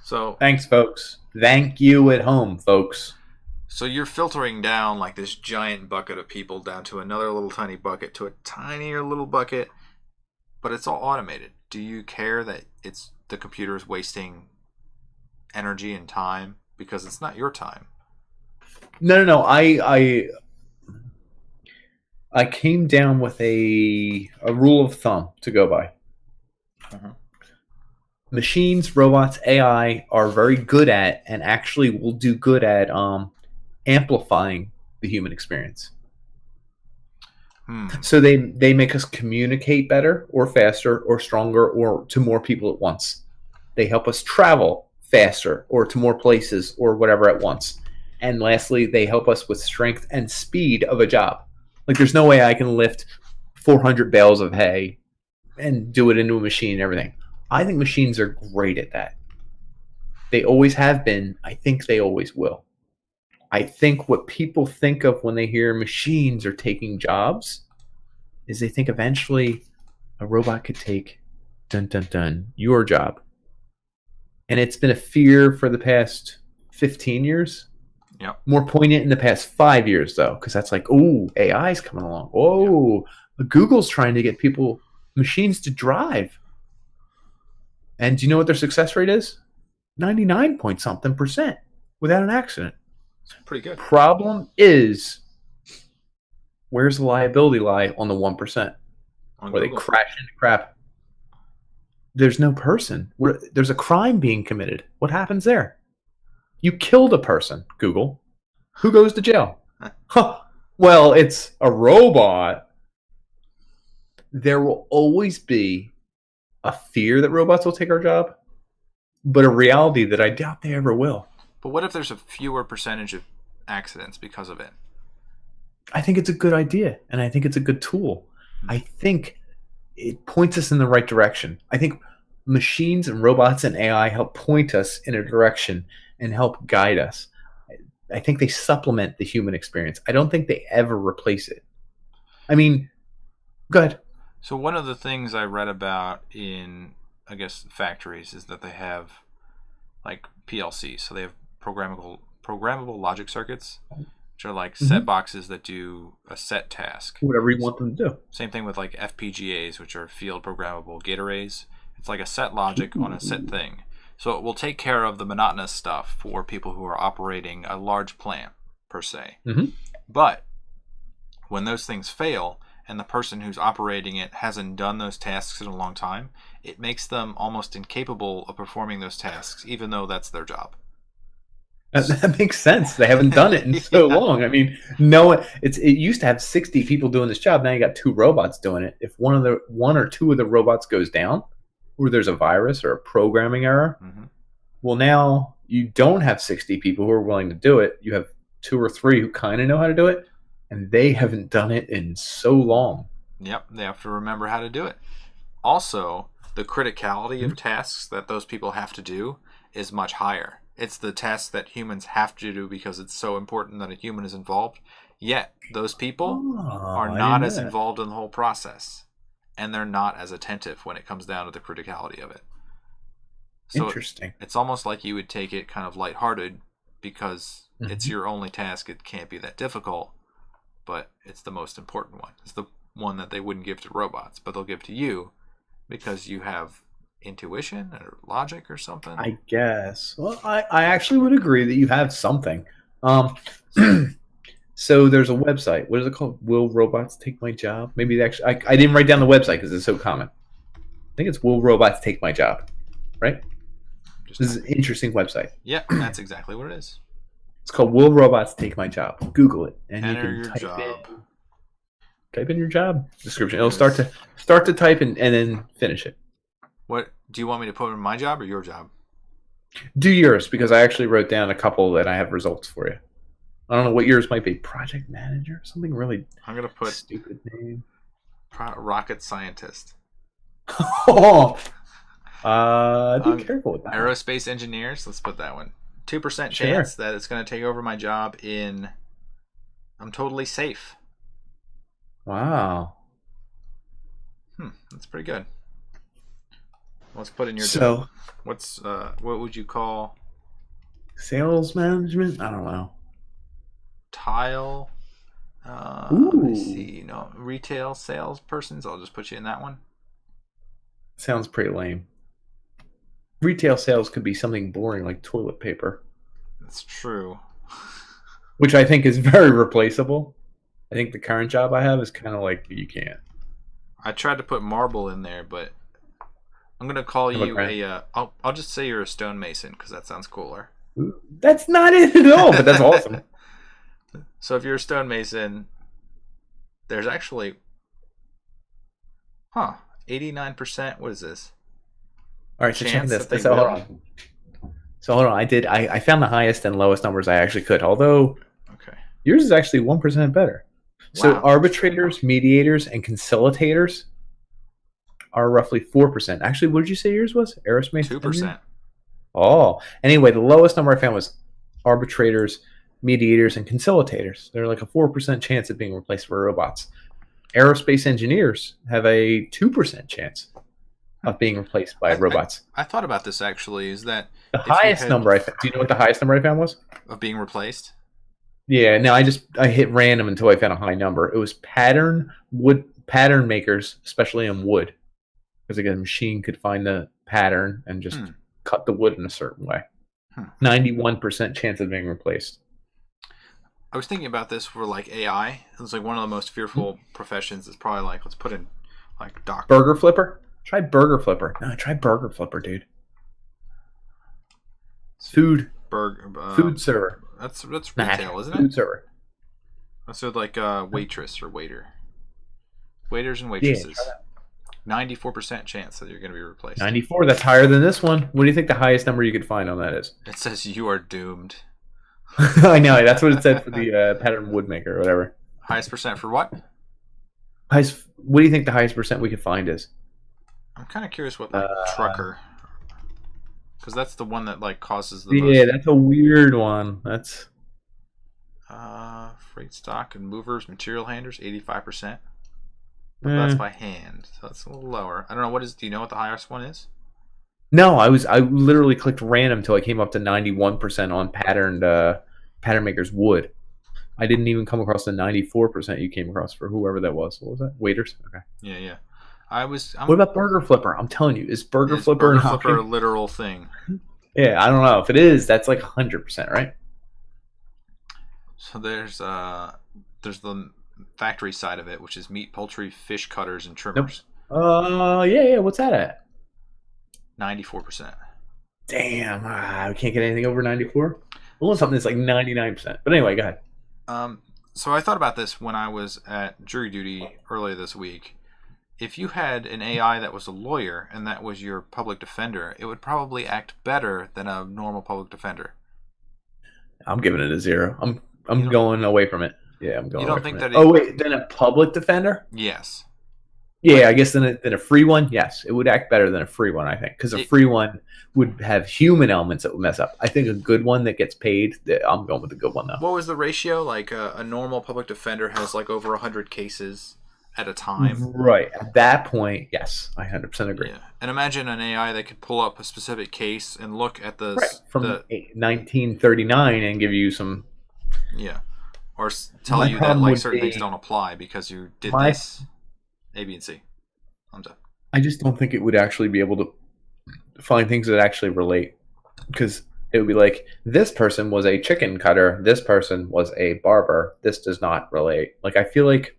So thanks, folks. Thank you at home, folks. So you're filtering down like this giant bucket of people down to another little tiny bucket to a tinier little bucket, but it's all automated. Do you care that it's the computer is wasting energy and time because it's not your time? No. I came down with a rule of thumb to go by. Machines, robots, AI are very good at, and actually will do good at amplifying the human experience. So they make us communicate better or faster or stronger or to more people at once. They help us travel faster or to more places or whatever at once. And lastly, they help us with strength and speed of a job. Like there's no way I can lift 400 bales of hay and do it into a machine and everything. I think machines are great at that. They always have been. I think they always will. I think what people think of when they hear machines are taking jobs is they think eventually a robot could take your job. And it's been a fear for the past 15 years. Yep. More poignant in the past 5 years, though, because that's like, oh, AI's coming along. Oh, Google's trying to get machines to drive. And do you know what their success rate is? 99 point something % without an accident. It's pretty good. Problem is, where's the liability lie on the 1%? On Where they Google. crash into crap. There's no person. There's a crime being committed. What happens there? You killed a person, Google. Who goes to jail? Huh. Well, it's a robot. There will always be a fear that robots will take our job, but a reality that I doubt they ever will. But what if there's a fewer percentage of accidents because of it? I think it's a good idea, and I think it's a good tool. I think it points us in the right direction. I think machines and robots and AI help point us in a direction and help guide us. I think they supplement the human experience. I don't think they ever replace it. I mean, go ahead. So one of the things I read about in, I guess, factories is that they have like PLCs. So they have programmable logic circuits, which are like set boxes that do a set task. Whatever you want them to do. Same thing with like FPGAs, which are field programmable gate arrays. It's like a set logic on a set thing. So it will take care of the monotonous stuff for people who are operating a large plant, per se. But when those things fail and the person who's operating it hasn't done those tasks in a long time, it makes them almost incapable of performing those tasks, even though that's their job. That makes sense. They haven't done it in so long. I mean, it used to have 60 people doing this job. Now you got 2 robots doing it. If one or two of the robots goes down, or there's a virus or a programming error, well, now you don't have 60 people who are willing to do it. You have 2 or 3 who kind of know how to do it, and they haven't done it in so long. Yep, they have to remember how to do it. Also, the criticality of tasks that those people have to do is much higher. It's the tasks that humans have to do because it's so important that a human is involved. Yet, those people are not as involved in the whole process. And they're not as attentive when it comes down to the criticality of it. So interesting. It's almost like you would take it kind of lighthearted because it's your only task. It can't be that difficult, but it's the most important one. It's the one that they wouldn't give to robots, but they'll give to you because you have intuition or logic or something. I guess. Well, I actually would agree that you have something. So there's a website. What is it called? Will Robots Take My Job? Maybe actually, I didn't write down the website because it's so common. I think it's Will Robots Take My Job, right? This is an interesting website. Yeah, that's exactly what it is. It's called Will Robots Take My Job. Google it, and Enter you can type in your job description. It'll start to type and then finish it. What do you want me to put in my job or your job? Do yours, because I actually wrote down a couple that I have results for you. I don't know what yours might be. Project manager? Something really I'm going to put stupid name. Rocket scientist. Be careful with that. Aerospace engineers. Let's put that one. 2% chance that it's going to take over my job in I'm totally safe. Wow. That's pretty good. Let's put in your job. What's what would you call sales management? I don't know. Tile. Let me see. No, retail salespersons. I'll just put you in that one. Sounds pretty lame. Retail sales could be something boring like toilet paper. That's true. Which I think is very replaceable. I think the current job I have is kind of like you can't. I tried to put marble in there, but I'm gonna call you a. I'll just say you're a stonemason because that sounds cooler. That's not it at all, but that's awesome. So if you're a stonemason, there's actually, 89%. What is this? All right, so check this. Hold on. So hold on. I found the highest and lowest numbers I actually could. Although, yours is actually 1% better. So arbitrators, mediators, and conciliators are roughly 4%. Actually, what did you say yours was? Aerospace? 2%. Oh, anyway, the lowest number I found was arbitrators, mediators, and conciliators. They're like a 4% chance of being replaced by robots. Aerospace engineers have a 2% chance of being replaced by robots. I thought about this actually. Is that the highest number I found? Do you know what the highest number I found was? Of being replaced? Yeah, no, I hit random until I found a high number. It was pattern makers, especially in wood. Because again, a machine could find the pattern and just cut the wood in a certain way. 91% chance of being replaced. I was thinking about this for like AI. It's like one of the most fearful professions is probably like, let's put in like doctor. Burger flipper. Try burger flipper. No, try burger flipper, dude. Food server. That's retail, isn't it? Food server. So like waitress or waiter. Waiters and waitresses. 94% chance that you're going to be replaced. 94. That's higher than this one. What do you think the highest number you could find on that is? It says you are doomed. I know. That's what it said for the pattern woodmaker or whatever. Highest percent for what? What do you think the highest percent we could find is? I'm kind of curious what like trucker, because that's the one that like causes the most. Yeah, that's a weird one. That's freight stock and movers, material handlers, 85%. That's by hand, so that's a little lower. I don't know do you know what the highest one is? No, I literally clicked random until I came up to 91% on pattern makers wood. I didn't even come across the 94% you came across for whoever that was. What was that? Waiters? Okay. Yeah. What about burger flipper? I'm telling you, is burger flipper a literal thing? Yeah, I don't know. If it is, that's like 100%, right? So there's the factory side of it, which is meat, poultry, fish cutters, and trimmers. Nope. Yeah. What's that at? 94%. Damn, we can't get anything over 94. I want something that's like 99%. But anyway, go ahead. So I thought about this when I was at jury duty earlier this week. If you had an AI that was a lawyer and that was your public defender, it would probably act better than a normal public defender. I'm giving it a 0. I'm going away from it. Yeah, I'm going. You don't think that? Oh wait, then a public defender? Yes. Yeah, I guess then a free one. Yes, it would act better than a free one. I think because a free one would have human elements that would mess up. I think a good one that gets paid. I'm going with a good one though. What was the ratio? Like a normal public defender has like over 100 cases at a time. Right. At that point, yes, I 100% agree. Yeah. And imagine an AI that could pull up a specific case and look at from 1939 and give you some. Yeah. Or tell you that like certain things don't apply because you did this, A, B, and C. Thumbs up. I just don't think it would actually be able to find things that actually relate, because it would be like, this person was a chicken cutter, this person was a barber, this does not relate. Like, I feel like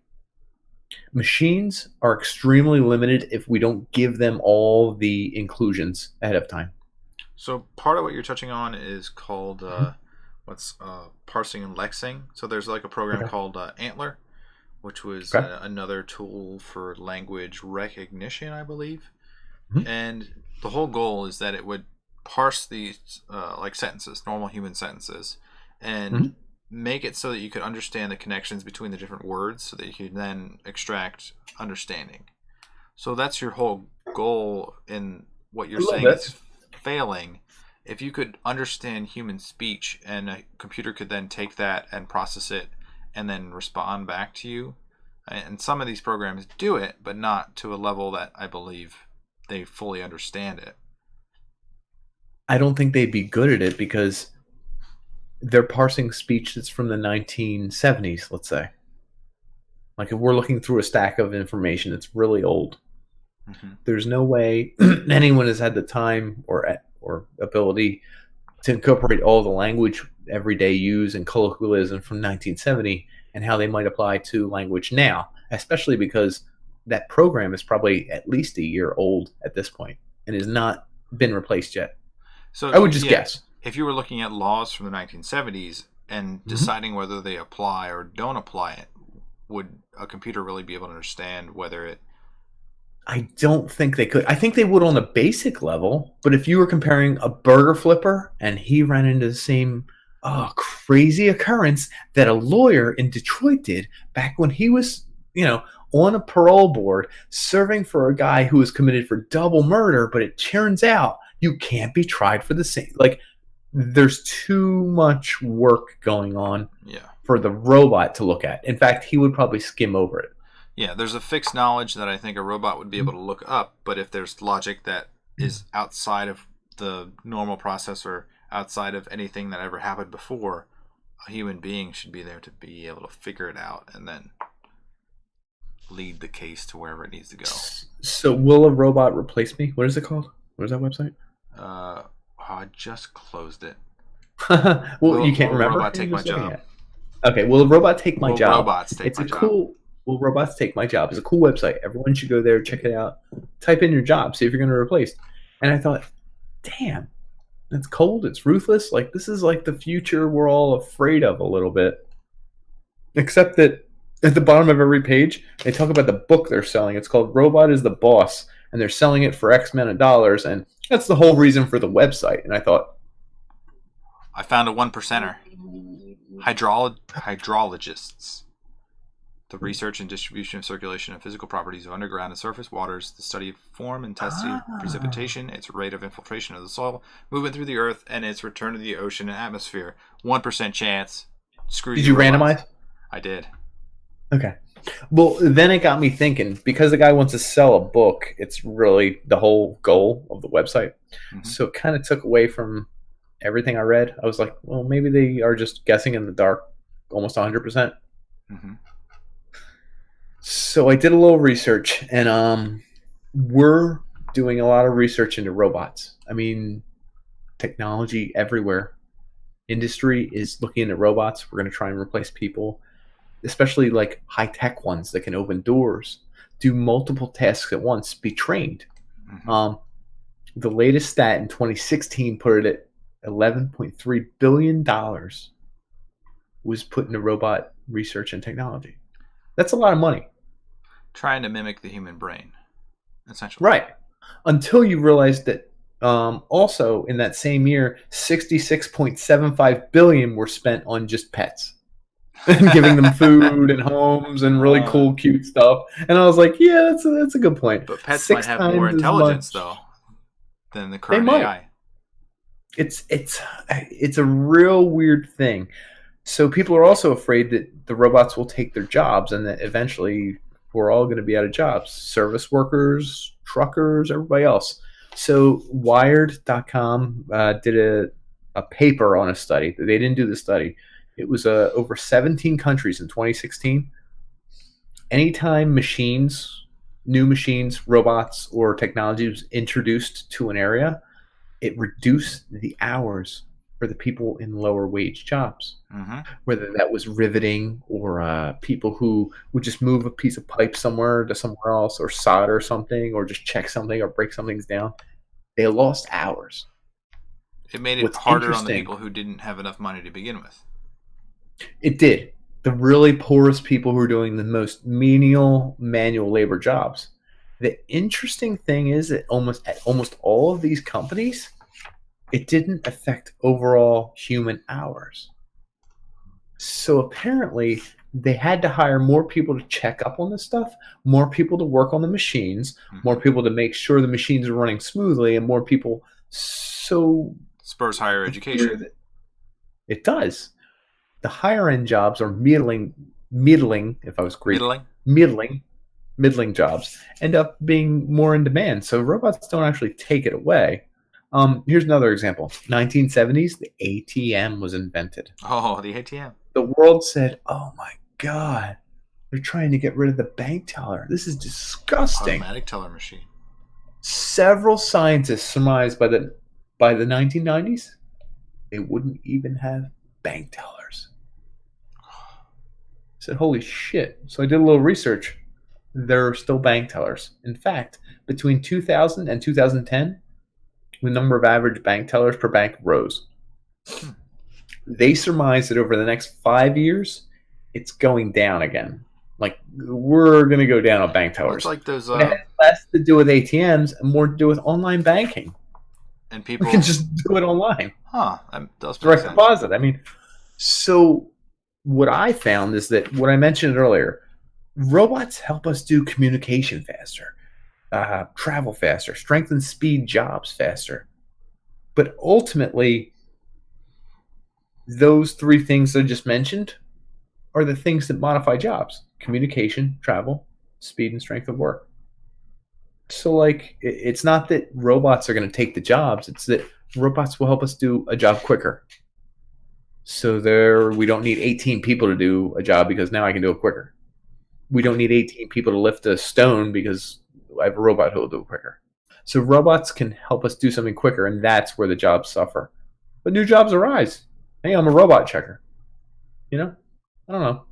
machines are extremely limited if we don't give them all the inclusions ahead of time. So part of what you're touching on is called parsing and lexing. So there's like a program called Antler, which was another tool for language recognition, I believe. And the whole goal is that it would parse these like sentences, normal human sentences, and make it so that you could understand the connections between the different words, so that you could then extract understanding. So that's your whole goal in what you're saying is failing. If you could understand human speech and a computer could then take that and process it and then respond back to you, and some of these programs do it, but not to a level that I believe they fully understand it. I don't think they'd be good at it because they're parsing speech that's from the 1970s, let's say. Like, if we're looking through a stack of information that's really old, there's no way anyone has had the time or ability to incorporate all the language everyday use and colloquialism from 1970 and how they might apply to language now, especially because that program is probably at least a year old at this point and has not been replaced yet. So I would just guess. If you were looking at laws from the 1970s and deciding whether they apply or don't apply it, would a computer really be able to understand whether it... I don't think they could. I think they would on a basic level, but if you were comparing a burger flipper and he ran into the same crazy occurrence that a lawyer in Detroit did back when he was, on a parole board serving for a guy who was committed for double murder, but it turns out you can't be tried for the same. Like, there's too much work going on for the robot to look at. In fact, he would probably skim over it. Yeah, there's a fixed knowledge that I think a robot would be able to look up, but if there's logic that is outside of the normal processor, outside of anything that ever happened before, a human being should be there to be able to figure it out and then lead the case to wherever it needs to go. So will a robot replace me? What is it called? What is that website? I just closed it. You can't remember? Robot take my job. Okay, will a robot take my Will job? robots take It's my a job? cool. Will robots take my job? It's a cool website. Everyone should go there, check it out, type in your job, see if you're going to replace. And I thought, damn, it's cold, it's ruthless. Like this is like the future we're all afraid of a little bit. Except that at the bottom of every page, they talk about the book they're selling. It's called Robot is the Boss, and they're selling it for X amount of dollars, and that's the whole reason for the website. And I thought, I found a 1%er. Hydrologists. The research and distribution of circulation and physical properties of underground and surface waters, the study of form and intensity of precipitation, its rate of infiltration of the soil, movement through the earth, and its return to the ocean and atmosphere. 1% chance. Screw did you robots. randomize? I did. Okay. Well, then it got me thinking because the guy wants to sell a book, it's really the whole goal of the website. Mhm. So it kind of took away from everything I read. I was like, well, maybe they are just guessing in the dark almost 100%. Mm-hmm. So I did a little research, and we're doing a lot of research into robots. I mean, technology everywhere. Industry is looking into robots. We're going to try and replace people, especially like high-tech ones that can open doors, do multiple tasks at once, be trained. Mm-hmm. The latest stat in 2016 put it at $11.3 billion was put into robot research and technology. That's a lot of money. Trying to mimic the human brain, essentially. Right. Until you realize that also in that same year, 66.75 billion were spent on just pets. And giving them food and homes and really cool, cute stuff. And I was like, yeah, that's a good point. But pets 6 might have more times as intelligence, much. though, than the They current might. AI. It's a real weird thing. So people are also afraid that the robots will take their jobs and that eventually we're all going to be out of jobs. Service workers, truckers, everybody else. So Wired.com did a paper on a study. They didn't do the study. It was over 17 countries in 2016. Anytime new machines, robots, or technology was introduced to an area, it reduced the hours for the people in lower wage jobs. Mm-hmm. Whether that was riveting or people who would just move a piece of pipe somewhere to somewhere else or solder something or just check something or break something down. They lost hours. It made it What's harder on the interesting- people who didn't have enough money to begin with. It did. The really poorest people who are doing the most menial manual labor jobs. The interesting thing is that at almost all of these companies, it didn't affect overall human hours. So apparently, they had to hire more people to check up on this stuff, more people to work on the machines, more people to make sure the machines are running smoothly, and more people. So Spurs higher education. It does. The higher end jobs are middling. If I was Greek, middling jobs end up being more in demand. So robots don't actually take it away. Here's another example. 1970s, the ATM was invented. Oh, the ATM. The world said, "Oh my God, they're trying to get rid of the bank teller. This is disgusting." Automatic teller machine. Several scientists surmised by the 1990s, they wouldn't even have bank tellers. I said, "Holy shit!" So I did a little research. There are still bank tellers. In fact, between 2000 and 2010, the number of average bank tellers per bank rose. They surmise that over the next 5 years, it's going down again. Like, we're going to go down on bank tellers. It's like those. It has less to do with ATMs and more to do with online banking. And people We can just do it online. Huh. That does make Direct sense. deposit. I mean, so what I found is that what I mentioned earlier, robots help us do communication faster, travel faster, strengthen speed jobs faster. But ultimately, those three things I just mentioned are the things that modify jobs: communication, travel, speed, and strength of work. So, like, it's not that robots are going to take the jobs. It's that robots will help us do a job quicker. So we don't need 18 people to do a job because now I can do it quicker. We don't need 18 people to lift a stone because I have a robot who will do it quicker. So robots can help us do something quicker, and that's where the jobs suffer. But new jobs arise. Hey, I'm a robot checker. You know? I don't know.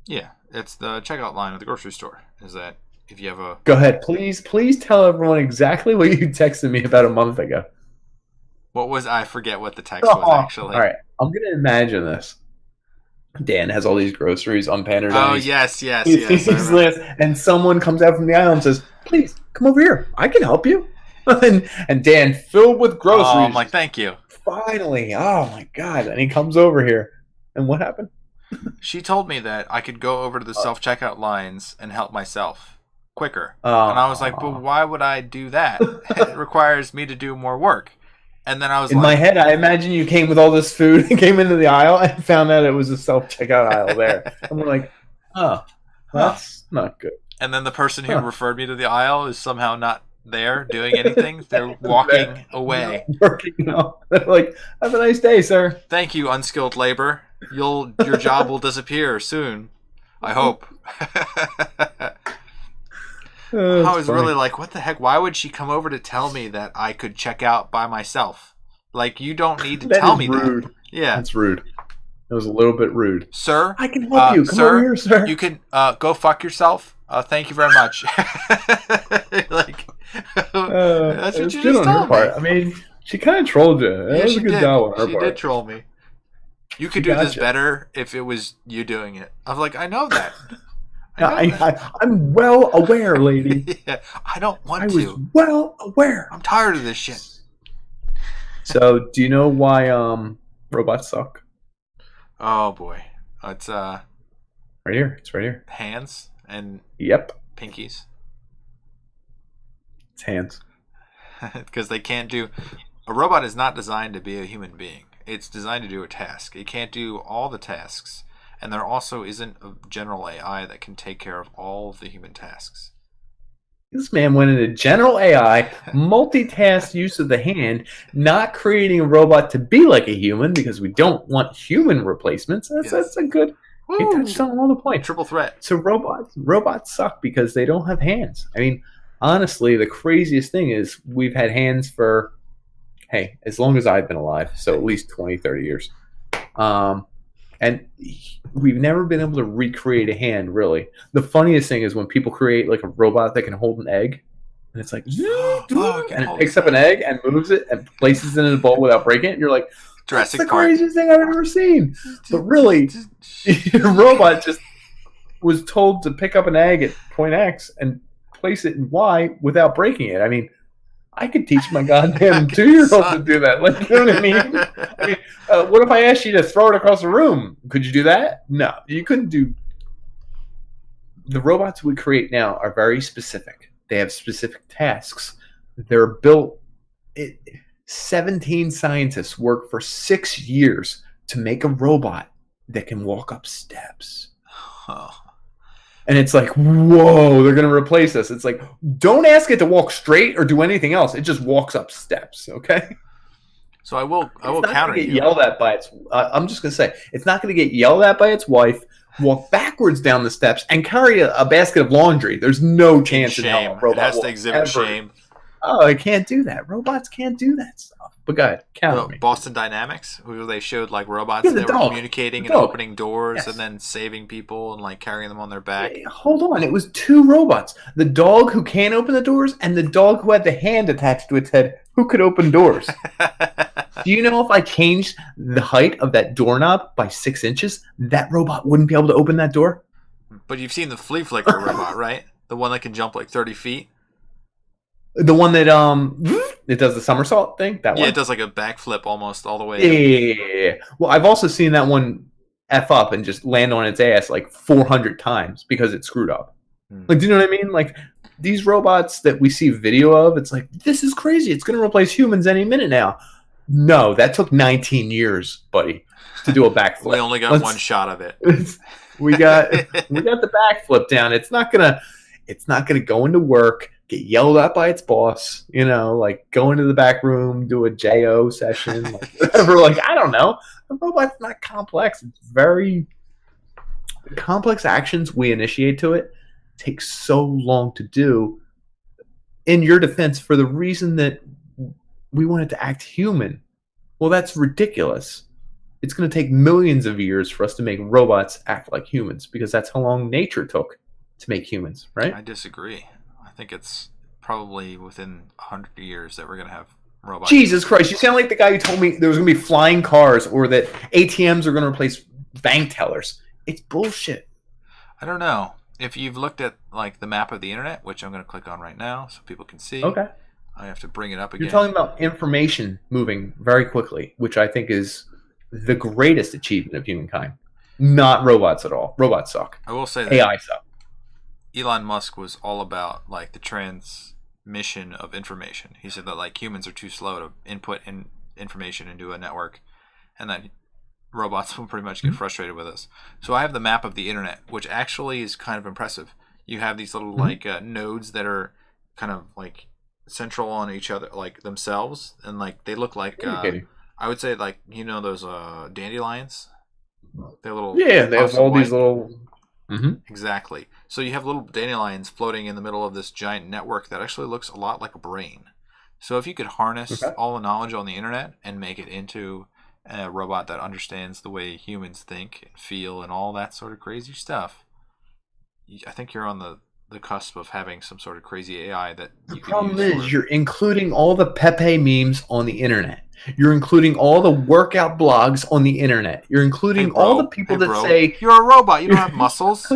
Yeah, it's the checkout line at the grocery store. Is that if you have a Go ahead, please tell everyone exactly what you texted me about a month ago. what was I forget what the text was All actually. right, I'm gonna imagine this. Dan has all these groceries unpandered Oh on yes, yes, yes. I his remember. list, and someone comes out from the aisle and says, "Please come over here. I can help you." and Dan, filled with Oh, I'm groceries, like, just, thank you. finally, oh my god! And he comes over here, and what happened? She told me that I could go over to the self checkout lines and help myself quicker. And I was like, but Uh, why would I do that? It requires me to do more work. And then I was in my like, head, I imagine you came with all this food and came into the aisle and found out it was a self checkout aisle there. And we're like, oh, huh. that's not good. And then the person who Huh. referred me to the aisle is somehow not there doing anything. They're walking Not away. working out. They're like, have a nice day, sir. Thank you, unskilled labor. Your job will disappear soon. I hope. I was really like, what the heck? Why would she come over to tell me that I could check out by myself? Like, you don't need to tell me rude. that. Yeah. That's rude. It was a little bit rude. Sir? I can help you. Come over here, sir. You can go fuck yourself. Thank you very much. Like, that's what you just told me. I mean, she kind of trolled you. That was a good job on her part. She did troll me. You could do this better if it was you doing it. I was like, I know that. I'm well aware, lady. Yeah, I don't want to. I was well aware. I'm tired of this shit. So, do you know why robots suck? Oh boy, it's right here. It's right here. Hands and pinkies. It's hands. Because they can't do. A robot is not designed to be a human being. It's designed to do a task. It can't do all the tasks. And there also isn't a general AI that can take care of all of the human tasks. This man went into general AI, multitask use of the hand, not creating a robot to be like a human because we don't want human replacements. That's a good. He touched on all the points. Triple threat. So robots suck because they don't have hands. I mean, honestly, the craziest thing is we've had hands for, hey, as long as I've been alive, so at least 20, 30 years. And we've never been able to recreate a hand, really. The funniest thing is when people create like a robot that can hold an egg, and it's like, and it picks up an egg and moves it and places it in a bowl without breaking it. You're like, that's the craziest thing I've ever seen. But really, the robot just was told to pick up an egg at point X and place it in Y without breaking it. I mean, I could teach my goddamn 2-year-old to do that. Like, you know what I mean? What if I asked you to throw it across the room? Could you do that? No, you couldn't do. The robots we create now are very specific. They have specific tasks. They're built. 17 scientists work for 6 years to make a robot that can walk up steps. Oh. And it's like, whoa, they're going to replace us. It's like, don't ask it to walk straight or do anything else. It just walks up steps, okay? So I will counter you. Yelled at by its. I'm just going to say, it's not going to get yelled at by its wife, walk backwards down the steps, and carry a basket of laundry. There's no chance in hell a robot it has to exhibit shame. Oh, it can't do that. Robots can't do that stuff. But go ahead, count me. Boston Dynamics, who they showed like robots that were communicating and opening doors and then saving people and like carrying them on their back. Hey, hold on, it was 2 robots. The dog who can't open the doors and the dog who had the hand attached to its head who could open doors. Do you know if I changed the height of that doorknob by 6 inches, that robot wouldn't be able to open that door? But you've seen the flea flicker robot, right? The one that can jump like 30 feet? The one that it does the somersault thing? That one? Yeah, it does like a backflip almost all the way. Yeah. Well, I've also seen that one F up and just land on its ass like 400 times because it screwed up. Like, do you know what I mean? Like, these robots that we see video of, it's like, this is crazy. It's going to replace humans any minute now. No, that took 19 years, buddy, to do a backflip. We only got one shot of it. we got the backflip down. It's not gonna go into work, get yelled at by its boss, like go into the back room, do a JO session, like whatever. Like, I don't know. The robot's not complex. It's very complex actions we initiate to it take so long to do. In your defense, for the reason that we want it to act human. Well, that's ridiculous. It's going to take millions of years for us to make robots act like humans because that's how long nature took to make humans, right? I disagree. I think it's probably within 100 years that we're going to have robots. Jesus Christ, you sound like the guy who told me there was going to be flying cars or that ATMs are going to replace bank tellers. It's bullshit. I don't know. If you've looked at like the map of the internet, which I'm going to click on right now so people can see. Okay. I have to bring it up again. You're talking about information moving very quickly, which I think is the greatest achievement of humankind. Not robots at all. Robots suck. I will say that AI suck. Elon Musk was all about like the transmission of information. He said that like humans are too slow to input information into a network, and that robots will pretty much get frustrated with us. So I have the map of the internet, which actually is kind of impressive. You have these little like nodes that are kind of like central on each other, like themselves, and like they look like I would say like those dandelions. They're little they have all these little. Exactly. So you have little dandelions floating in the middle of this giant network that actually looks a lot like a brain. So if you could harness all the knowledge on the internet and make it into a robot that understands the way humans think and feel and all that sort of crazy stuff, I think you're on the cusp of having some sort of crazy AI that the problem is you're including all the Pepe memes on the internet. You're including all the workout blogs on the internet. You're including all the people that say you're a robot, you don't have muscles.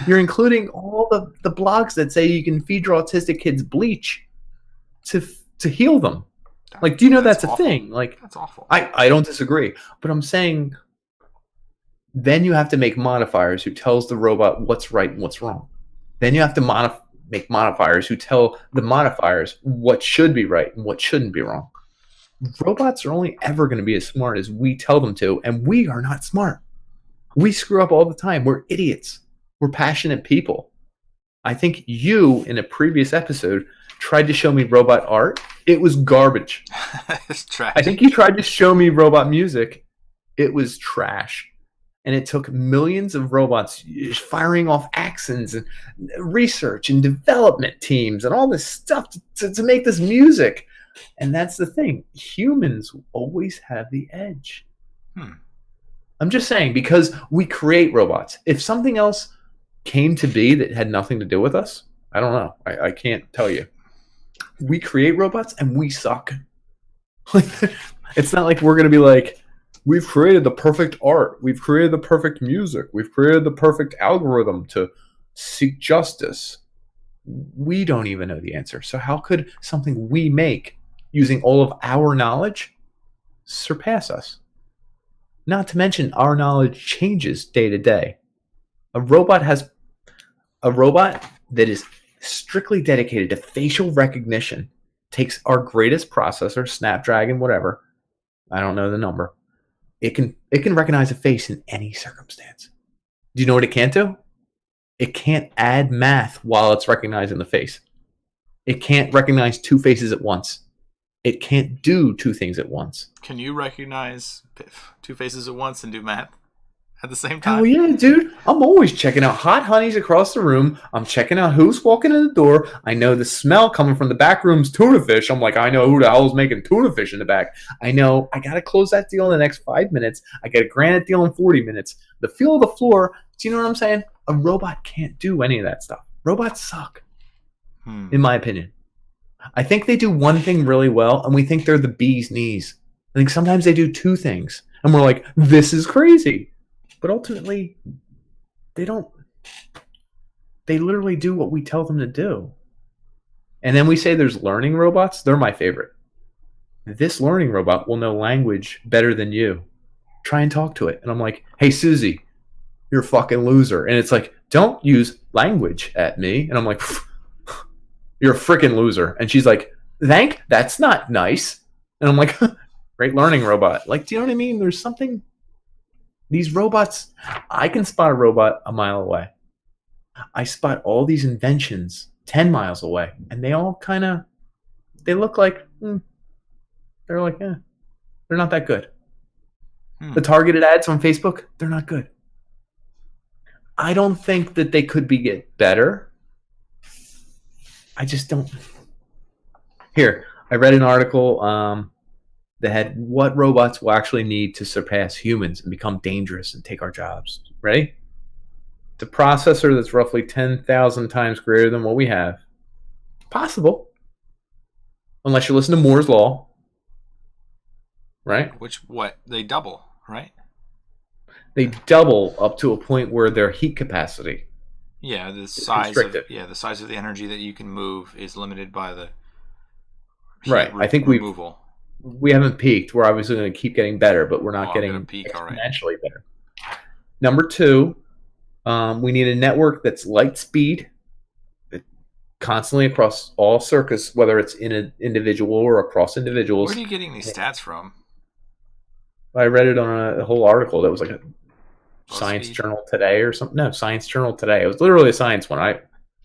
You're including all the blogs that say you can feed your autistic kids bleach to heal them. Like, do you know that's a thing? Like, that's awful. I don't disagree, but I'm saying then you have to make modifiers who tells the robot what's right and what's wrong. Then you have to make modifiers who tell the modifiers what should be right and what shouldn't be wrong. Robots are only ever going to be as smart as we tell them to, and we are not smart. We screw up all the time. We're idiots. We're passionate people. I think you, in a previous episode, tried to show me robot art. It was garbage. It's trash. I think you tried to show me robot music. It was trash. And it took millions of robots firing off accents and research and development teams and all this stuff to make this music. And that's the thing. Humans always have the edge. I'm just saying, because we create robots. If something else came to be that had nothing to do with us, I don't know. I can't tell you. We create robots and we suck. It's not like we're going to be like, we've created the perfect art. We've created the perfect music. We've created the perfect algorithm to seek justice. We don't even know the answer. So how could something we make using all of our knowledge surpass us? Not to mention our knowledge changes day to day. A robot that is strictly dedicated to facial recognition takes our greatest processor, Snapdragon, whatever. I don't know the number. It can recognize a face in any circumstance. Do you know what it can't do? It can't add math while it's recognizing the face. It can't recognize two faces at once. It can't do two things at once. Can you recognize two faces at once and do math at the same time? Oh yeah, dude. I'm always checking out hot honeys across the room. I'm checking out who's walking in the door. I know the smell coming from the back room's tuna fish. I'm like, I know who the hell is making tuna fish in the back. I know I got to close that deal in the next 5 minutes. I got to grant a deal in 40 minutes. The feel of the floor. Do you know what I'm saying? A robot can't do any of that stuff. Robots suck, in my opinion. I think they do one thing really well, and we think they're the bee's knees. I think sometimes they do two things, and we're like, this is crazy. But ultimately, they don't. They literally do what we tell them to do. And then we say there's learning robots. They're my favorite. This learning robot will know language better than you. Try and talk to it. And I'm like, hey, Susie, you're a fucking loser. And it's like, don't use language at me. And I'm like, you're a freaking loser. And she's like, that's not nice. And I'm like, great learning robot. Like, do you know what I mean? There's something. These robots, I can spot a robot a mile away. I spot all these inventions 10 miles away. And they all they look like, they're like, they're not that good. The targeted ads on Facebook, they're not good. I don't think that they could get better. I just don't. Here, I read an article. what robots will actually need to surpass humans and become dangerous and take our jobs. Ready? The processor that's roughly 10,000 times greater than what we have. Possible. Unless you listen to Moore's Law. Right? They double, right? They double up to a point where their heat capacity Yeah, the is size constricted. the size of the energy that you can move is limited by the heat Right. I think removal. we haven't peaked. We're obviously going to keep getting better, but we're not I'm getting gonna peak, all right. exponentially better. Number two, we need a network that's light speed, constantly across all circuits, whether it's in an individual or across individuals. Where are you getting these stats from? I read it on a whole article that was like a Science BuzzFeed? Journal Today or something. No, Science Journal Today. It was literally a science one. I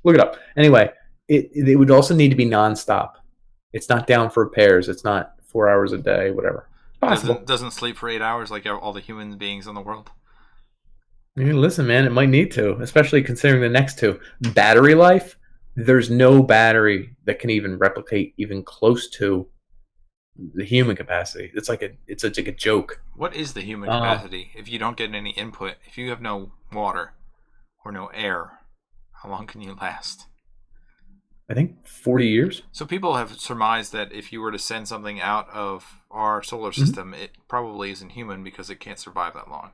look it up. Anyway, it would also need to be nonstop. It's not down for repairs. It's not 4 hours a day, whatever. Possible. Doesn't sleep for 8 hours like all the human beings in the world. I mean, listen, man, it might need to, especially considering the next two. Battery life, there's no battery that can even replicate even close to the human capacity. It's like a joke. What is the human capacity if you don't get any input? If you have no water or no air, how long can you last? I think 40 years. So people have surmised that if you were to send something out of our solar system, it probably isn't human because it can't survive that long.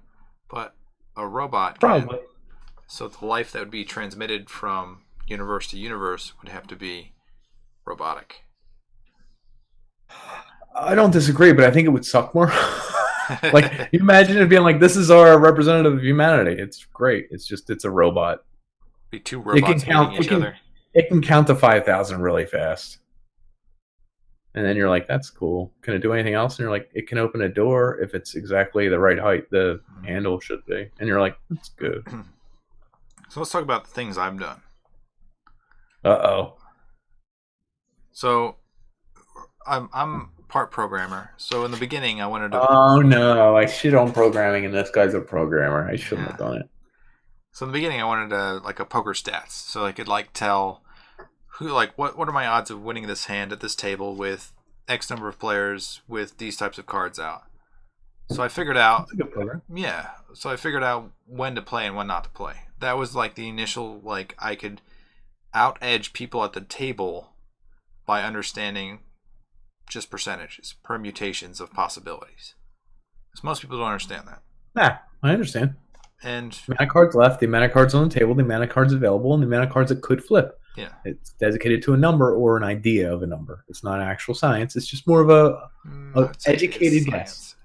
But a robot can. Probably. So the life that would be transmitted from universe to universe would have to be robotic. I don't disagree, but I think it would suck more. Like, you imagine it being like, this is our representative of humanity. It's great. It's a robot. Be two robots meeting each other. It can count to 5,000 really fast. And then you're like, that's cool. Can it do anything else? And you're like, it can open a door if it's exactly the right height the handle should be. And you're like, that's good. So let's talk about the things I've done. Uh-oh. So I'm part programmer. So in the beginning, I wanted to. Oh no! I shit on programming, and this guy's a programmer. I shouldn't have done it. So in the beginning, I wanted a poker stats, so I could tell what are my odds of winning this hand at this table with X number of players with these types of cards out. So I figured out. That's a good program. Yeah. So I figured out when to play and when not to play. That was the initial I could out edge people at the table by understanding just percentages, permutations of possibilities. Because most people don't understand that. Nah, I understand. And the amount of cards left, the amount of cards on the table, the amount of cards available, and the amount of cards that could flip. Yeah. It's dedicated to a number or an idea of a number. It's not actual science. It's just more of a educated guess.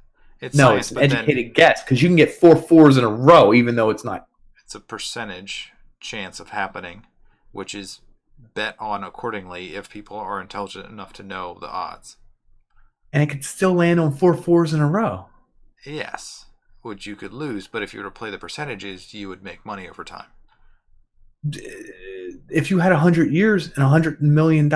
It's science, an educated guess because you can get 4 4s in a row, even though it's not. It's a percentage chance of happening, which is bet on accordingly if people are intelligent enough to know the odds. And it could still land on 4 4s in a row. Yes, which you could lose, but if you were to play the percentages, you would make money over time. If you had 100 years and $100 million,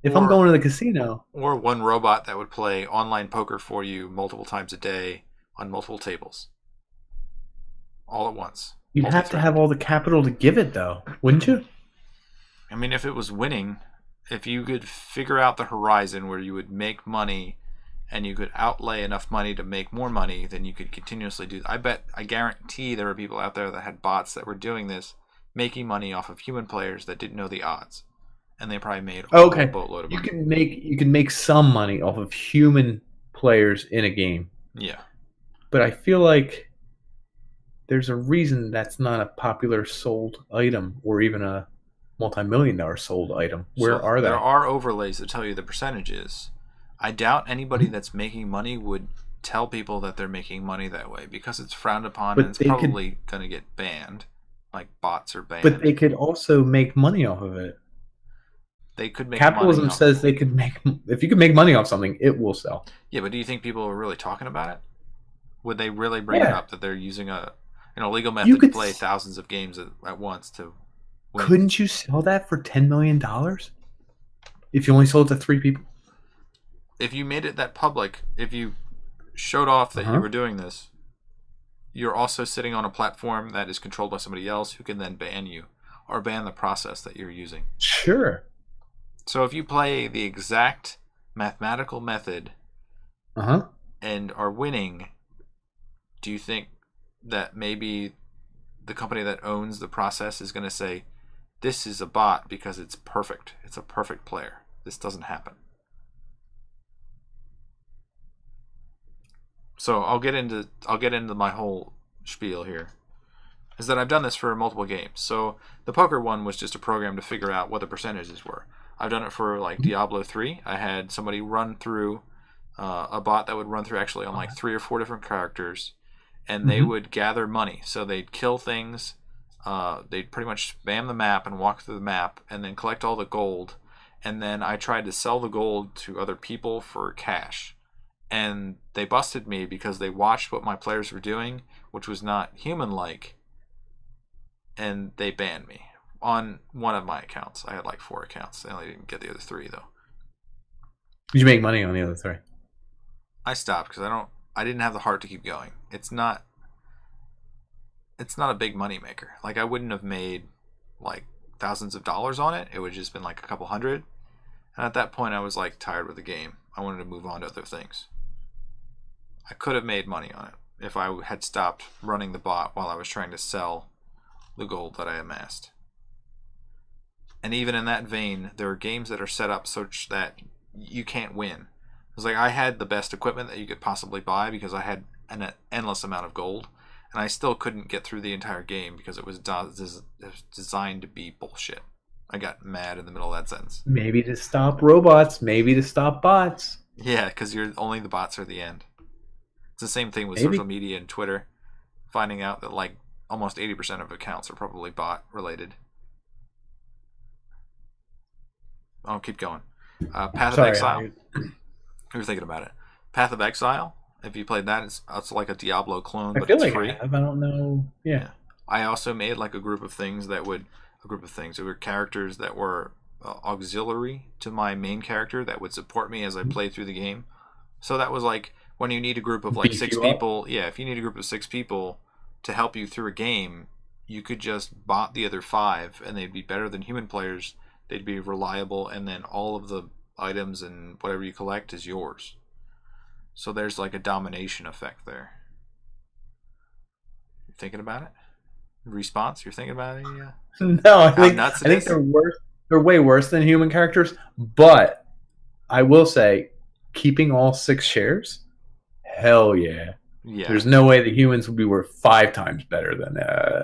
if I'm going to the casino. Or one robot that would play online poker for you multiple times a day on multiple tables. All at once. You'd have to have all the capital to give it, though, wouldn't you? I mean, if it was winning, if you could figure out the horizon where you would make money and you could outlay enough money to make more money, then you could continuously do that. I guarantee there were people out there that had bots that were doing this, making money off of human players that didn't know the odds. And they probably made a boatload of money. You can make some money off of human players in a game. Yeah. But I feel like there's a reason that's not a popular sold item or even a multi-million-dollar sold item. Where are they? There are overlays that tell you the percentages. I doubt anybody that's making money would tell people that they're making money that way because it's frowned upon and it's probably going to get banned. Like bots are banned. But they could also make money off of it. They could make Capitalism money says they could make. If you can make money off something, it will sell. Yeah, but do you think people are really talking about it? Would they really bring it up that they're using an illegal method to play thousands of games at once to win? Couldn't you sell that for $10 million if you only sold it to 3 people? If you made it that public, if you showed off that you were doing this, you're also sitting on a platform that is controlled by somebody else who can then ban you or ban the process that you're using. Sure. So if you play the exact mathematical method Uh-huh. and are winning, do you think that maybe the company that owns the process is going to say, this is a bot because it's perfect. It's a perfect player. This doesn't happen. So I'll get into my whole spiel here. Is that I've done this for multiple games. So the poker one was just a program to figure out what the percentages were. I've done it for like Diablo 3. I had somebody run through a bot that would run through actually on like 3 or 4 different characters, and they would gather money. So they'd kill things. They'd pretty much spam the map and walk through the map and then collect all the gold. And then I tried to sell the gold to other people for cash. And they busted me because they watched what my players were doing, which was not human-like, and they banned me on one of my accounts. I had like 4 accounts. I only didn't get the other 3 though. Did you make money on the other 3? I stopped because I didn't have the heart to keep going. It's not a big money maker. Like I wouldn't have made like thousands of dollars on it. It would have just been like a couple hundred. And at that point I was like tired with the game. I wanted to move on to other things. I could have made money on it if I had stopped running the bot while I was trying to sell the gold that I amassed. And even in that vein, there are games that are set up such that you can't win. It's like I had the best equipment that you could possibly buy because I had an endless amount of gold, and I still couldn't get through the entire game because it was designed to be bullshit. I got mad in the middle of that sentence. Maybe to stop robots, maybe to stop bots. Yeah, because only the bots are the end. It's the same thing with Maybe. social media and Twitter. Finding out that like almost 80% of accounts are probably bot related. I'll keep going. Path of Exile. You're thinking about it. Path of Exile. If you played that, it's like a Diablo clone, but it's free. I don't know. Yeah. I also made like a group of things. There were characters that were auxiliary to my main character that would support me as I played through the game. So that was like when you need a group of like 6 people. Yeah, if you need a group of 6 people to help you through a game, you could just bot the other 5, and they'd be better than human players. They'd be reliable, and then all of the items and whatever you collect is yours. So there's like a domination effect there. You thinking about it? Response? You're thinking about it? Yeah. No, I think they're worse. They're way worse than human characters. But I will say, keeping all 6 shares, hell yeah. Yeah. There's no way the humans would be worth 5 times better than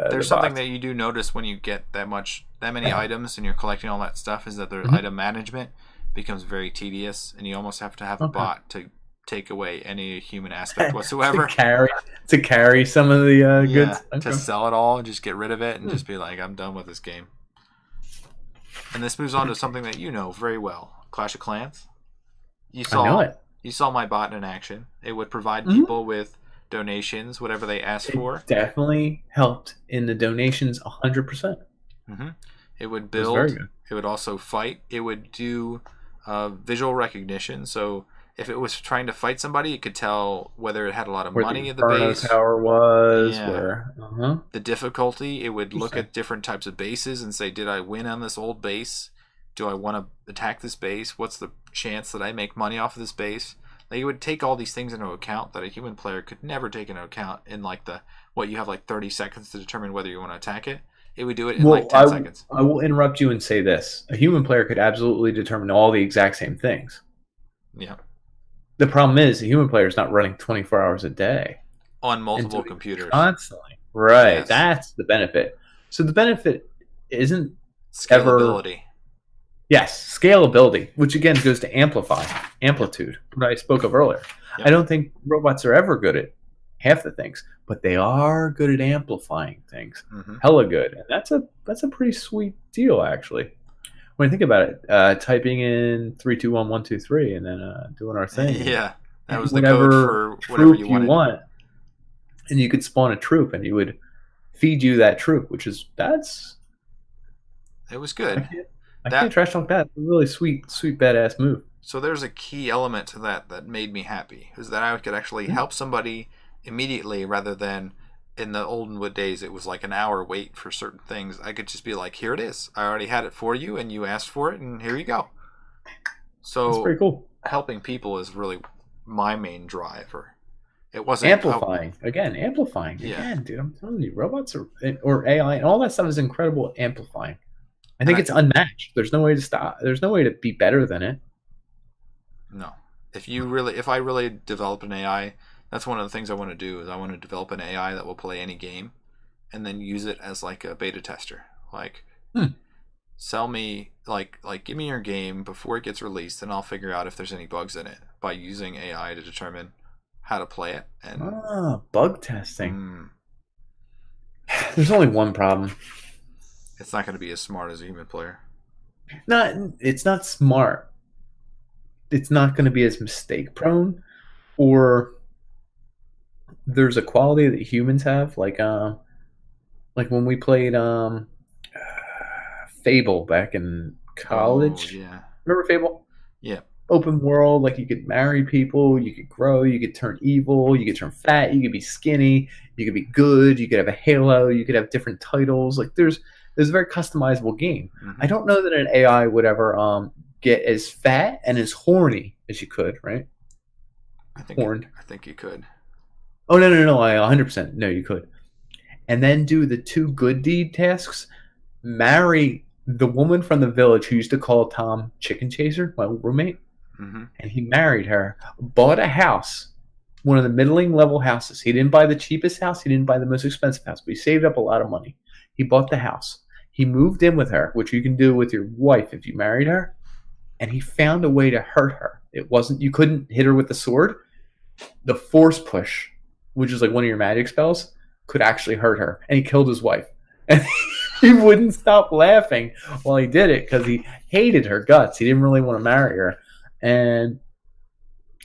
there's something that you do notice when you get that many items and you're collecting all that stuff is that their item management becomes very tedious, and you almost have to have a bot to take away any human aspect whatsoever. to carry some of the goods. To sell it all and just get rid of it and just be like, I'm done with this game. And this moves on to something that you know very well. Clash of Clans. I know it. You saw my bot in action. It would provide people with donations, whatever they asked for. Definitely helped in the donations 100%. It would build. It would also fight. It would do visual recognition. So if it was trying to fight somebody, it could tell whether it had a lot of money in the base. Tower was the difficulty. It would look at different types of bases and say, did I win on this old base? Do I want to attack this base? What's the chance that I make money off of this base? Like, it would take all these things into account that a human player could never take into account in like you have like 30 seconds to determine whether you want to attack it. It would do it in like 10 seconds. I will interrupt you and say this. A human player could absolutely determine all the exact same things. Yeah. The problem is the human player is not running 24 hours a day. On multiple computers. Constantly. Right. Yes. That's the benefit. So the benefit isn't scalability. Yes, scalability, which again goes to amplitude, what I spoke of earlier. Yep. I don't think robots are ever good at half the things, but they are good at amplifying things. Hella good. And that's a pretty sweet deal, actually. When you think about it, typing in 3, 2, 1, 1, 2, 3, and then doing our thing. Yeah, that was the code for whatever you want. And you could spawn a troop, and you would feed you that troop, which is it was good. I can't trash talk that. It's a really sweet, badass move. So there's a key element to that made me happy, is that I could actually help somebody immediately rather than in the olden wood days it was like an hour wait for certain things. I could just be like, here it is. I already had it for you and you asked for it and here you go. So that's pretty cool. Helping people is really my main driver. It wasn't Amplifying again, dude. I'm telling you, robots or AI and all that stuff is incredible. Amplifying. I think it's unmatched. There's no way to stop. There's no way to be better than it. No. If I really develop an AI, that's one of the things I want to do. Is I want to develop an AI that will play any game, and then use it as like a beta tester. Like, sell me like give me your game before it gets released, and I'll figure out if there's any bugs in it by using AI to determine how to play it. And bug testing. There's only one problem. It's not going to be as smart as a human player. It's not smart. It's not going to be as mistake prone, or there's a quality that humans have, like when we played Fable back in college. Oh, yeah. Remember Fable? Yeah. Open world, like you could marry people, you could grow, you could turn evil, you could turn fat, you could be skinny, you could be good, you could have a halo, you could have different titles. Like there's a very customizable game. I don't know that an AI would ever get as fat and as horny as you could, right? I think you could. Oh no! I 100% no, you could. And then do the 2 good deed tasks. Marry the woman from the village who used to call Tom Chicken Chaser, my roommate. And he married her, bought a house, one of the middling level houses. He didn't buy the cheapest house. He didn't buy the most expensive house, but he saved up a lot of money. He bought the house. He moved in with her, which you can do with your wife if you married her. And he found a way to hurt her. You couldn't hit her with the sword. The force push, which is like one of your magic spells, could actually hurt her. And he killed his wife. And he wouldn't stop laughing while he did it because he hated her guts. He didn't really want to marry her. And